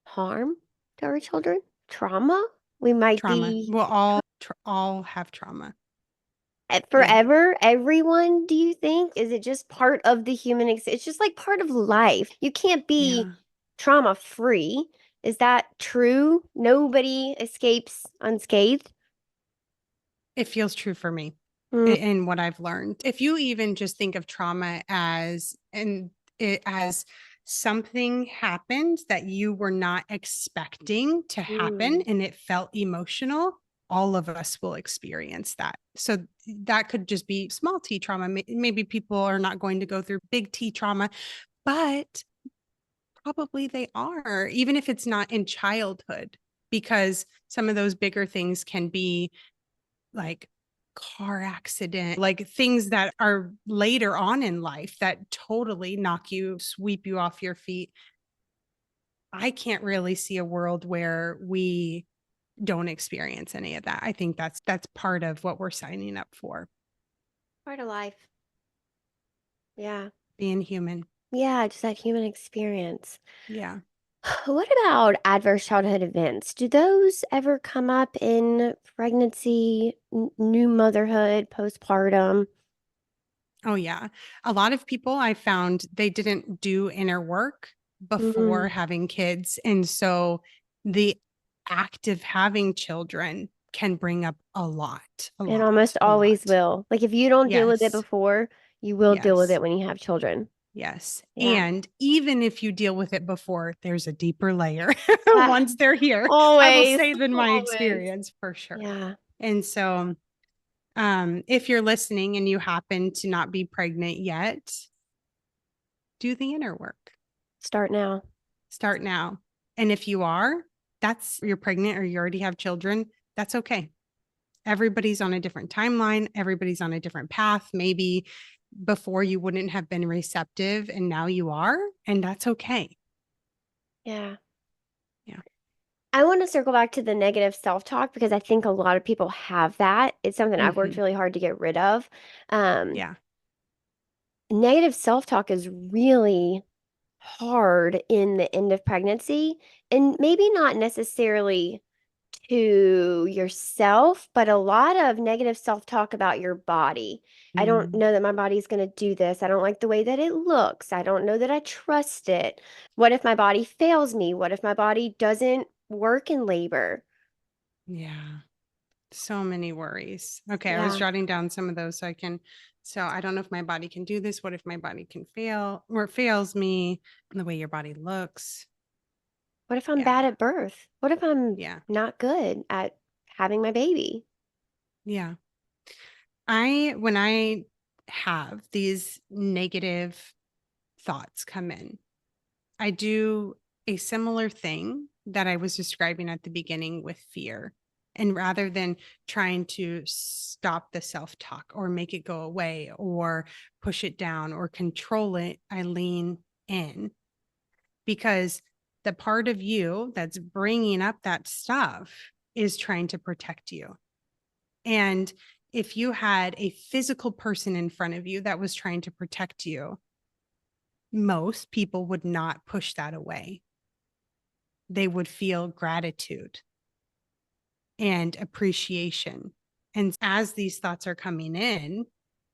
harm to our children, trauma. We might Trauma. be We'll all have trauma. Yeah. forever. Everyone, do you think? Is it just part of the human it's just like part of life. You can't be Yeah. trauma free. Is that true? Nobody escapes unscathed. It feels true for me Mm, in what I've learned. If you even just think of trauma as something happened that you were not expecting to happen mm. and it felt emotional, all of us will experience that. So that could just be small T trauma. Maybe people are not going to go through big T trauma, but probably they are, even if it's not in childhood, because some of those bigger things can be like car accident, like things that are later on in life that totally sweep you off your feet. I can't really see a world where we don't experience any of that. I think that's part of what we're signing up for, Part of life. Yeah. being human. Yeah, just that human experience. Yeah. What about adverse childhood events? Do those ever come up in pregnancy, new motherhood, postpartum? Oh, yeah. A lot of people I found they didn't do inner work before Mm. having kids. And so the act of having children can bring up a It lot, almost a always lot. will. Like if you don't deal with it Yes. before, you will deal with Yes. it when you have children. Yes. Yeah. And even if you deal with it before, there's a deeper layer Ah, once they're here. I will always, say in my always. experience for sure. Yeah. And so if you're listening and you happen to not be pregnant yet, do the inner work. Start now. Start now. And if you are, that's you're pregnant or you already have children, that's okay. Everybody's on a different timeline, everybody's on a different path. Maybe before you wouldn't have been receptive and now you are, and that's okay. Yeah. Yeah. I want to circle back to the negative self-talk because I think a lot of people have that. It's something I've worked Mhm. really hard to get rid of. Um, Yeah. Negative self-talk is really hard in the end of pregnancy, and maybe not necessarily to yourself, but a lot of negative self-talk about your body. I don't Mm. know that my body's going to do this. I don't like the way that it looks. I don't know that I trust it. What if my body fails me? What if my body doesn't work in labor? Yeah. So many worries. Okay, I was Yeah. jotting down some of those so I don't know if my body can do this. What if my body can fail or it fails me? The way your body looks. What if I'm Yeah. bad at birth? What if I'm Yeah. not good at having my baby? Yeah. When I have these negative thoughts come in. I do a similar thing that I was describing at the beginning with fear. And rather than trying to stop the self talk or make it go away or push it down or control it, I lean in, because the part of you that's bringing up that stuff is trying to protect you. And if you had a physical person in front of you that was trying to protect you, most people would not push that away. They would feel gratitude and appreciation. And as these thoughts are coming in,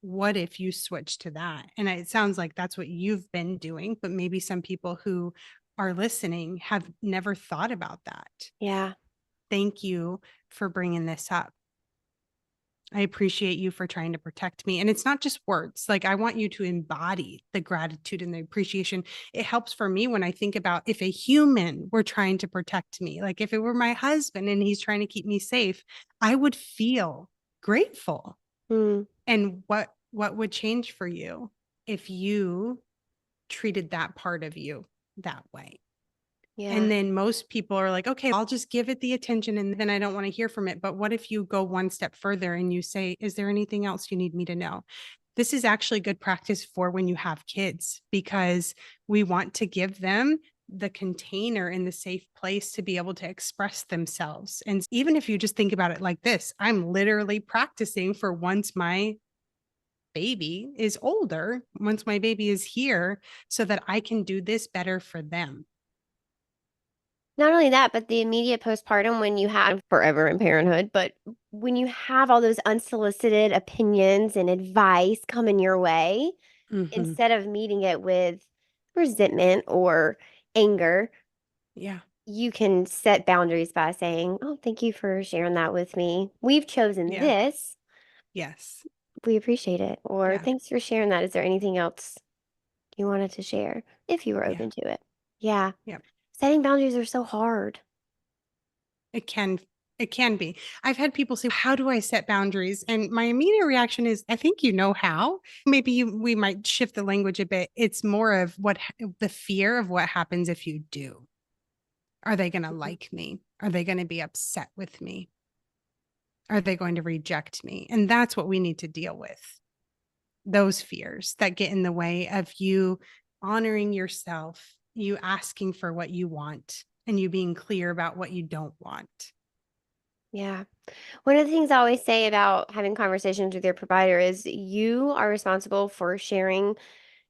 what if you switch to that? And it sounds like that's what you've been doing, but maybe some people who are listening have never thought about that. Yeah. Thank you for bringing this up. I appreciate you for trying to protect me. And it's not just words. Like, I want you to embody the gratitude and the appreciation. It helps for me when I think about if a human were trying to protect me, like if it were my husband and he's trying to keep me safe, I would feel grateful. Mm, And what would change for you if you treated that part of you that way? yeah. And then most people are like, okay, I'll just give it the attention and then I don't want to hear from it. But what if you go one step further and you say, is there anything else you need me to know? This is actually good practice for when you have kids, because we want to give them the container and the safe place to be able to express themselves. And even if you just think about it like this, I'm literally practicing for once my baby is older, once my baby is here, so that I can do this better for them. Not only that, but the immediate postpartum, when you have forever in parenthood, but when you have all those unsolicited opinions and advice coming your way, Mhm. instead of meeting it with resentment or anger, Yeah. you can set boundaries by saying, "Oh, thank you for sharing that with me. We've chosen Yeah. this. Yes. We appreciate it." Or, Yeah. "Thanks for sharing that. Is there anything else you wanted to share?" If you were Yeah. open to it. Yeah. Yeah. Setting boundaries are so hard. It can it can be. I've had people say, "How do I set boundaries?" And my immediate reaction is, "I think you know how." Maybe we might shift the language a bit. It's more of the fear of what happens if you do. Are they going to Mhm. like me? Are they going to be upset with me? Are they going to reject me? And that's what we need to deal with. Those fears that get in the way of you honoring yourself, you asking for what you want, and you being clear about what you don't want. Yeah. One of the things I always say about having conversations with your provider is you are responsible for sharing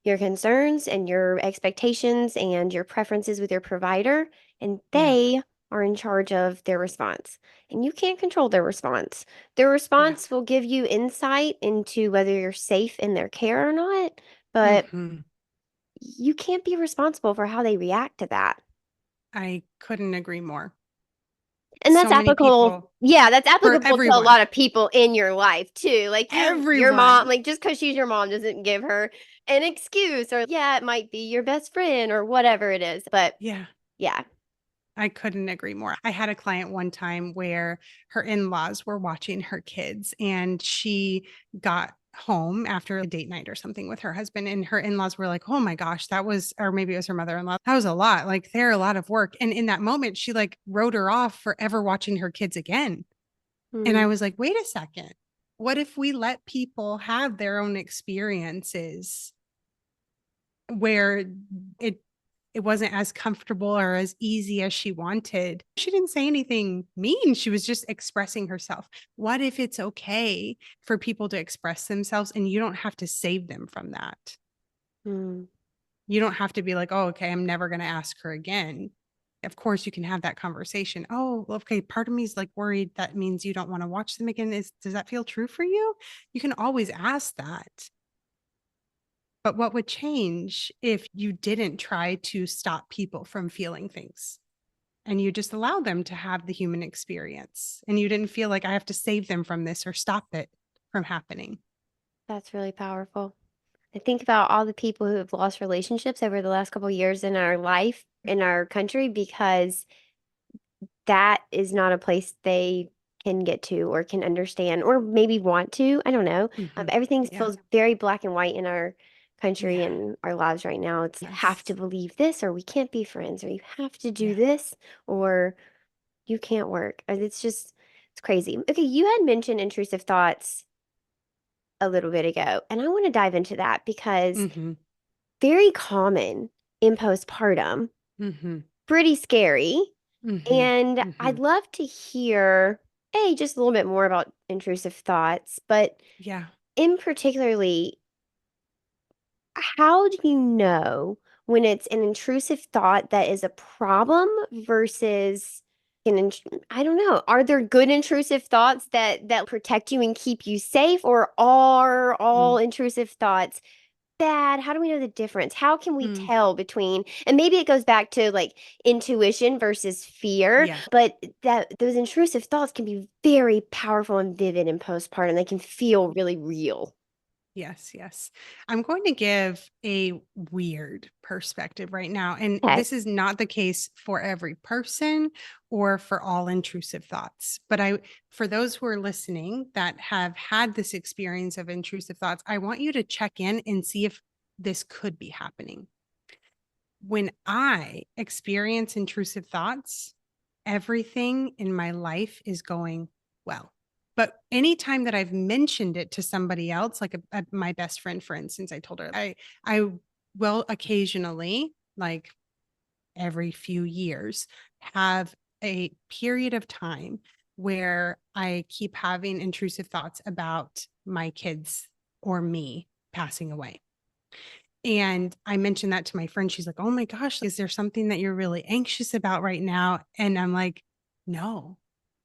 your concerns and your expectations and your preferences with your provider, and Yeah. they are in charge of their response. And you can't control their response. Their Yeah. response will give you insight into whether you're safe in their care or not, but Mhm. you can't be responsible for how they react to that. I couldn't agree more. And that's So many applicable, people, yeah, that's for applicable to a everyone, lot of people in your life too. Like your mom, everyone. like just because she's your mom doesn't give her an excuse, or yeah, it might be your best friend or whatever it is. But Yeah. yeah. I couldn't agree more. I had a client one time where her in-laws were watching her kids and she got home after a date night or something with her husband, and her in-laws were like, "Oh my gosh, that was," or maybe it was her mother-in-law. "That was a lot. Like, they're a lot of work." And in that moment, she like wrote her off for ever watching her kids again. And I Mm, was like, "Wait a second. What if we let people have their own experiences where it it wasn't as comfortable or as easy as she wanted?" She didn't say anything mean. She was just expressing herself. What if it's okay for people to express themselves and you don't have to save them from that? mm, You don't have to be like, "Oh, okay, I'm never going to ask her again." Of course, you can have that conversation. "Oh, well, okay, part of me is like worried that means you don't want to watch them again. Does that feel true for you?" You can always ask that. But what would change if you didn't try to stop people from feeling things and you just allow them to have the human experience and you didn't feel like, I have to save them from this or stop it from happening? that's really powerful. I think about all the people who have lost relationships over the last couple of years in our life, in our country, because that is not a place they can get to or can understand or maybe want to. I don't know. Mhm. Everything Yeah. feels very black and white in our country Yeah. in our lives right now. It's you have to Yes. believe this, or we can't be friends, or you have to do Yeah. this, or you can't work. It's just, it's crazy. Okay, you had mentioned intrusive thoughts a little bit ago, and I want to dive into that because Mm-hmm. very common in postpartum, Mm-hmm. pretty scary. Mm-hmm. And Mm-hmm. I'd love to hear, hey, just a little bit more about intrusive thoughts, but Yeah. in particularly, how do you know when it's an intrusive thought that is a problem versus I don't know. Are there good intrusive thoughts that protect you and keep you safe, or are all intrusive thoughts bad? How do we know the difference? How can we Mm-hmm. tell between, and maybe it goes back to like intuition versus fear, Yeah. but that those intrusive thoughts can be very powerful and vivid in postpartum. They can feel really real. Yes, yes. I'm going to give a weird perspective right now. And Okay. this is not the case for every person or for all intrusive thoughts. But for those who are listening that have had this experience of intrusive thoughts, I want you to check in and see if this could be happening. When I experience intrusive thoughts, everything in my life is going well. But anytime that I've mentioned it to somebody else, like my best friend, for instance, I told her I will occasionally, like every few years, have a period of time where I keep having intrusive thoughts about my kids or me passing away. And I mentioned that to my friend. She's like, "Oh my gosh, is there something that you're really anxious about right now?" And I'm like, "No,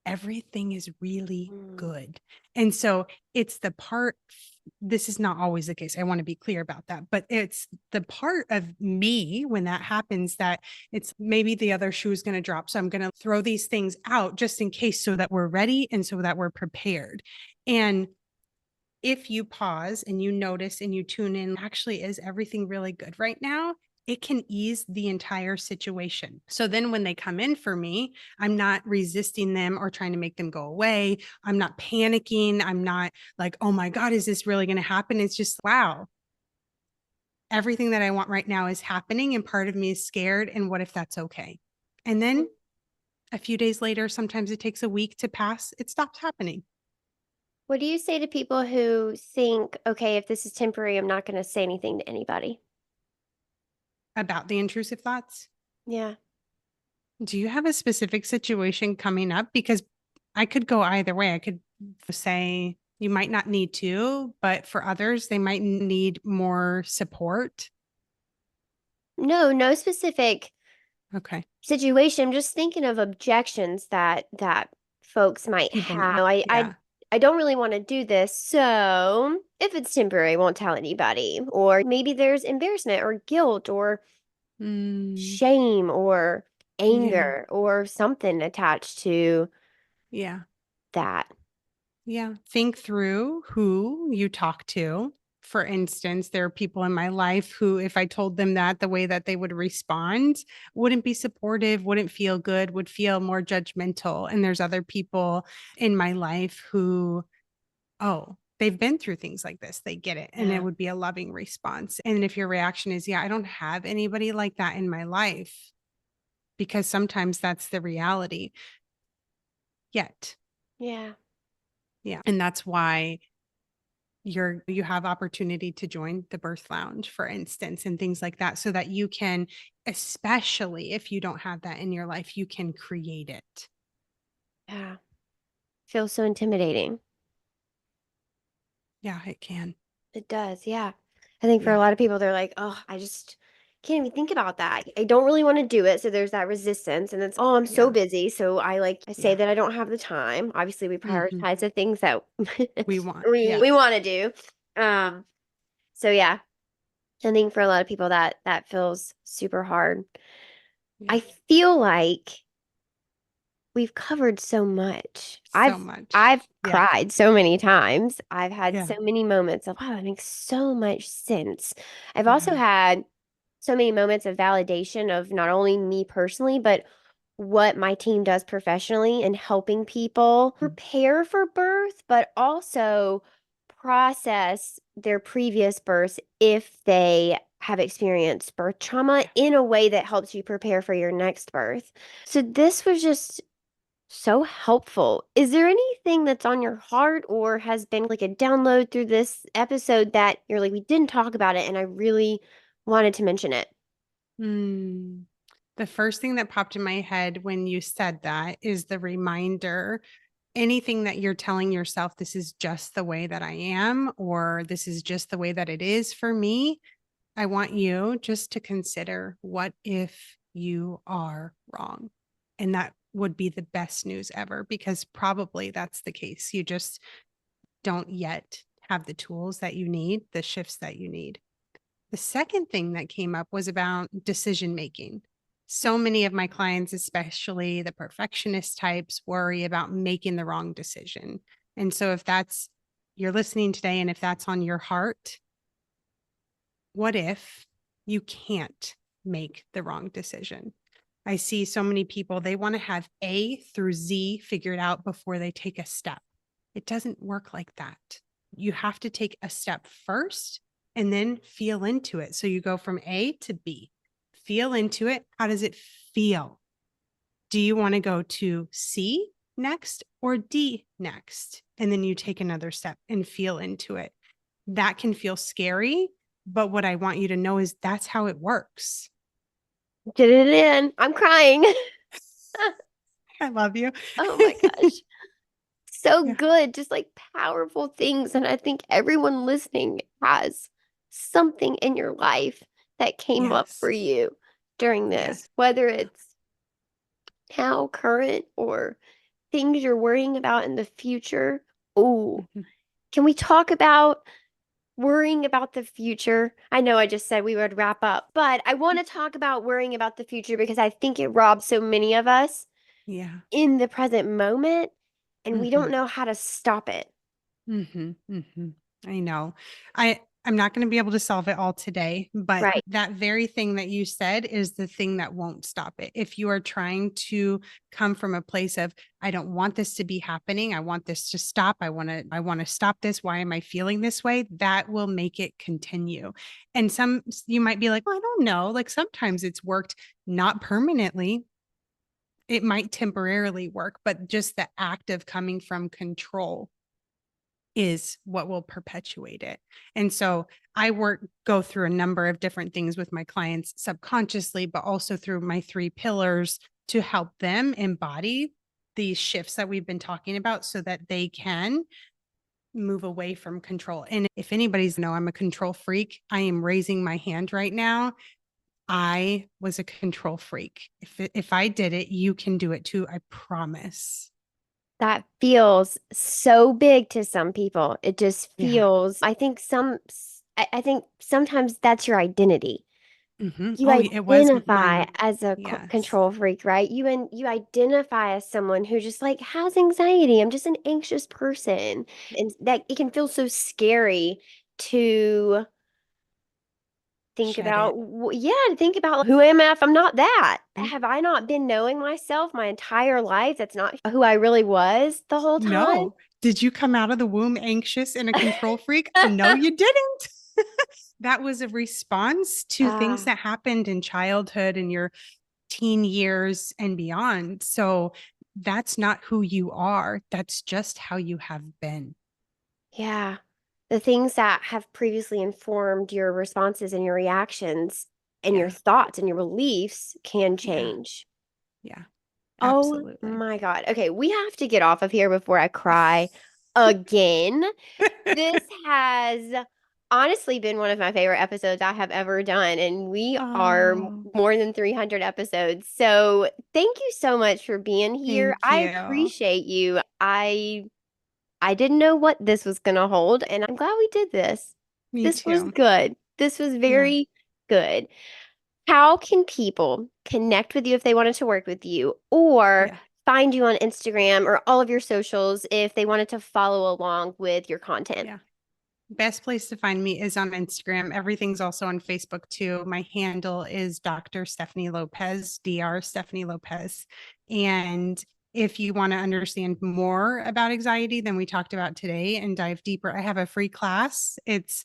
everything is really Mm. good." And so it's the part, this is not always the case. I want to be clear about that, but it's the part of me when that happens that it's maybe the other shoe is going to drop. So I'm going to throw these things out just in case so that we're ready and so that we're prepared. And if you pause and you notice and you tune in, actually, is everything really good right now? It can ease the entire situation. So then when they come in for me, I'm not resisting them or trying to make them go away. I'm not panicking. I'm not like, oh my God, is this really going to happen? It's just, wow, everything that I want right now is happening. And part of me is scared. And what if that's okay? And then a few days later, sometimes it takes a week to pass, it stops happening. What do you say to people who think, okay, if this is temporary, I'm not going to say anything to anybody? About the intrusive thoughts. Yeah. Do you have a specific situation coming up? Because I could go either way. I could say you might not need to, but for others, they might need more support. No, no specific Okay. situation. I'm just thinking of objections that folks might People, have. yeah. I don't really want to do this, so if it's temporary, I won't tell anybody. Or maybe there's embarrassment or guilt or Mm, shame or yeah. anger or something attached to Yeah. that. Yeah. Think through who you talk to. For instance, there are people in my life who, if I told them that, the way that they would respond wouldn't be supportive, wouldn't feel good, would feel more judgmental. And there's other people in my life who, oh, they've been through things like this. They get it. And it Yeah. would be a loving response. And if your reaction is, yeah, I don't have anybody like that in my life, because sometimes that's the reality yet. Yeah. Yeah. And that's why you have opportunity to join the birth lounge, for instance, and things like that, so that you can, especially if you don't have that in your life, you can create it. Yeah. Feels so intimidating. Yeah, it can. It does, yeah. I think for a Yeah. lot of people, they're like, oh, I just can't even think about that. I don't really want to do it. So there's that resistance. And it's, oh, I'm so Yeah. busy. So I say Yeah. that I don't have the time. Obviously, we Hmm. prioritize the things that We want. we Yeah. we want to do. Um, so yeah, I think for a lot of people that feels super hard. Yeah. I feel like we've covered so much. So much. I've Yeah. cried so many times. I've had Yeah. so many moments of, wow, that makes so much sense. I've also Yeah. had so many moments of validation of not only me personally, but what my team does professionally and helping people Mm. prepare for birth, but also process their previous births if they have experienced birth trauma in a way that helps you prepare for your next birth. So this was just so helpful. Is there anything that's on your heart or has been like a download through this episode that you're like, we didn't talk about it and I really wanted to mention it? Mm. The first thing that popped in my head when you said that is the reminder, anything that you're telling yourself, this is just the way that I am, or this is just the way that it is for me. I want you just to consider, what if you are wrong? And that would be the best news ever, because probably that's the case. You just don't yet have the tools that you need, the shifts that you need. The second thing that came up was about decision making. So many of my clients, especially the perfectionist types, worry about making the wrong decision. And so if that's, you're listening today, and if that's on your heart, what if you can't make the wrong decision? I see so many people, they want to have A through Z figured out before they take a step. It doesn't work like that. You have to take a step first and then feel into it. So you go from A to B, feel into it. How does it feel? Do you want to go to C next or D next? And then you take another step and feel into it. That can feel scary, but what I want you to know is that's how it works. Get it in. I'm crying. I love you. Oh my gosh. So Yeah. good. Just like powerful things. And I think everyone listening has something in your life that came up for Yes. you during Yes. this, whether it's now current or things you're worrying about in the future. Oh, Mhm. can we talk about worrying about the future? I know I just said we would wrap up, but I want to talk about worrying about the future because I think it robs so many of us Yeah. in the present moment, and we Mhm. don't know how to stop it. Mhm. Mhm. I know. I'm not going to be able to solve it all today, but Right. that very thing that you said is the thing that won't stop it. If you are trying to come from a place of, I don't want this to be happening, I want this to stop, I want to stop this, why am I feeling this way? That will make it continue. And some, you might be like, well, I don't know, like sometimes it's worked, not permanently. It might temporarily work, but just the act of coming from control is what will perpetuate it. And so I go through a number of different things with my clients subconsciously, but also through my 3 pillars to help them embody these shifts that we've been talking about so that they can move away from control. And if anybody's know I'm a control freak, I am raising my hand right now. I was a control freak. If I did it, you can do it too. I promise. That feels so big to some people. It just Yeah. feels, I think sometimes that's your identity. You Oh, it was identify mine. as a Yes. control freak, right? You identify as someone who just like has anxiety. I'm just an anxious person. And that it can feel so scary to think Shed about, it. yeah, to think about who am I if I'm not that? Mm. Have I not been knowing myself my entire life? That's not who I really was the whole time. No. Did you come out of the womb anxious and a control freak? No, you didn't. That was a response to things Ah, that happened in childhood and your teen years and beyond. So that's not who you are. That's just how you have been. yeah. The things that have previously informed your responses and your reactions and your Yeah. thoughts and your beliefs can Yeah. change. Yeah. Oh Absolutely. my God. Okay, we have to get off of here before I cry again. This has honestly been one of my favorite episodes I have ever done, and we are Oh, more than 300 episodes. So, thank you so much for being here. thank I you. appreciate you. I didn't know what this was going to hold, and I'm glad we did this. Me This was too. good. This was Yeah. very good. How can people connect with you if they wanted to work with you or Yeah. find you on Instagram or all of your socials if they wanted to follow along with your content? Yeah. Best place to find me is on Instagram. Everything's also on Facebook too. My handle is Dr. Stephanie Lopez, Dr. Stephanie Lopez. And If you want to understand more about anxiety than we talked about today and dive deeper, I have a free class. It's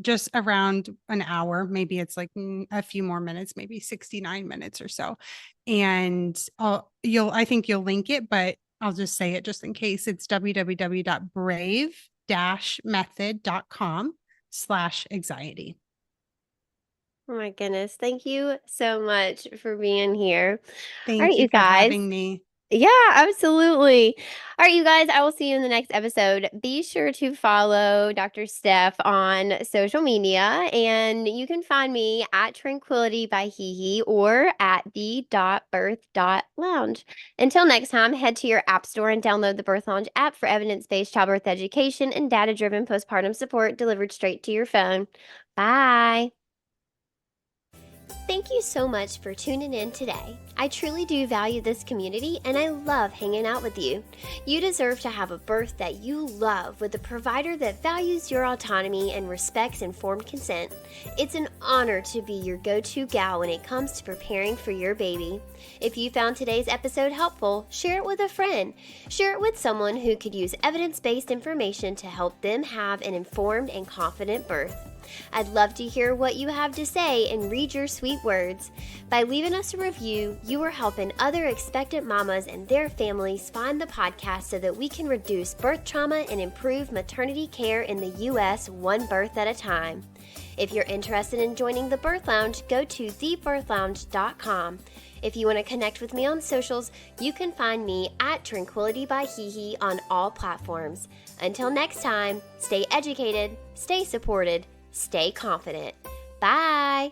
just around an hour. Maybe it's like a few more minutes, maybe 69 minutes or so. And I think you'll link it, but I'll just say it just in case. It's www.brave-method.com/anxiety. Oh my goodness. Thank you so much for being here. All right, Thank you you for guys. having me. Yeah, absolutely. All right, you guys, I will see you in the next episode. Be sure to follow Dr. Steph on social media, and you can find me at Tranquility by HeHe or at the.birth.lounge. Until next time, head to your app store and download the Birth Lounge app for evidence-based childbirth education and data-driven postpartum support delivered straight to your phone. Bye. Thank you so much for tuning in today. I truly do value this community and I love hanging out with you. You deserve to have a birth that you love with a provider that values your autonomy and respects informed consent. It's an honor to be your go-to gal when it comes to preparing for your baby. If you found today's episode helpful, share it with a friend. Share it with someone who could use evidence-based information to help them have an informed and confident birth. I'd love to hear what you have to say and read your sweet words. By leaving us a review, you are helping other expectant mamas and their families find the podcast so that we can reduce birth trauma and improve maternity care in the U.S. one birth at a time. If you're interested in joining the Birth Lounge, go to thebirthlounge.com. If you want to connect with me on socials, you can find me at Tranquility by HeHe on all platforms. Until next time, stay educated, stay supported, stay confident. Bye.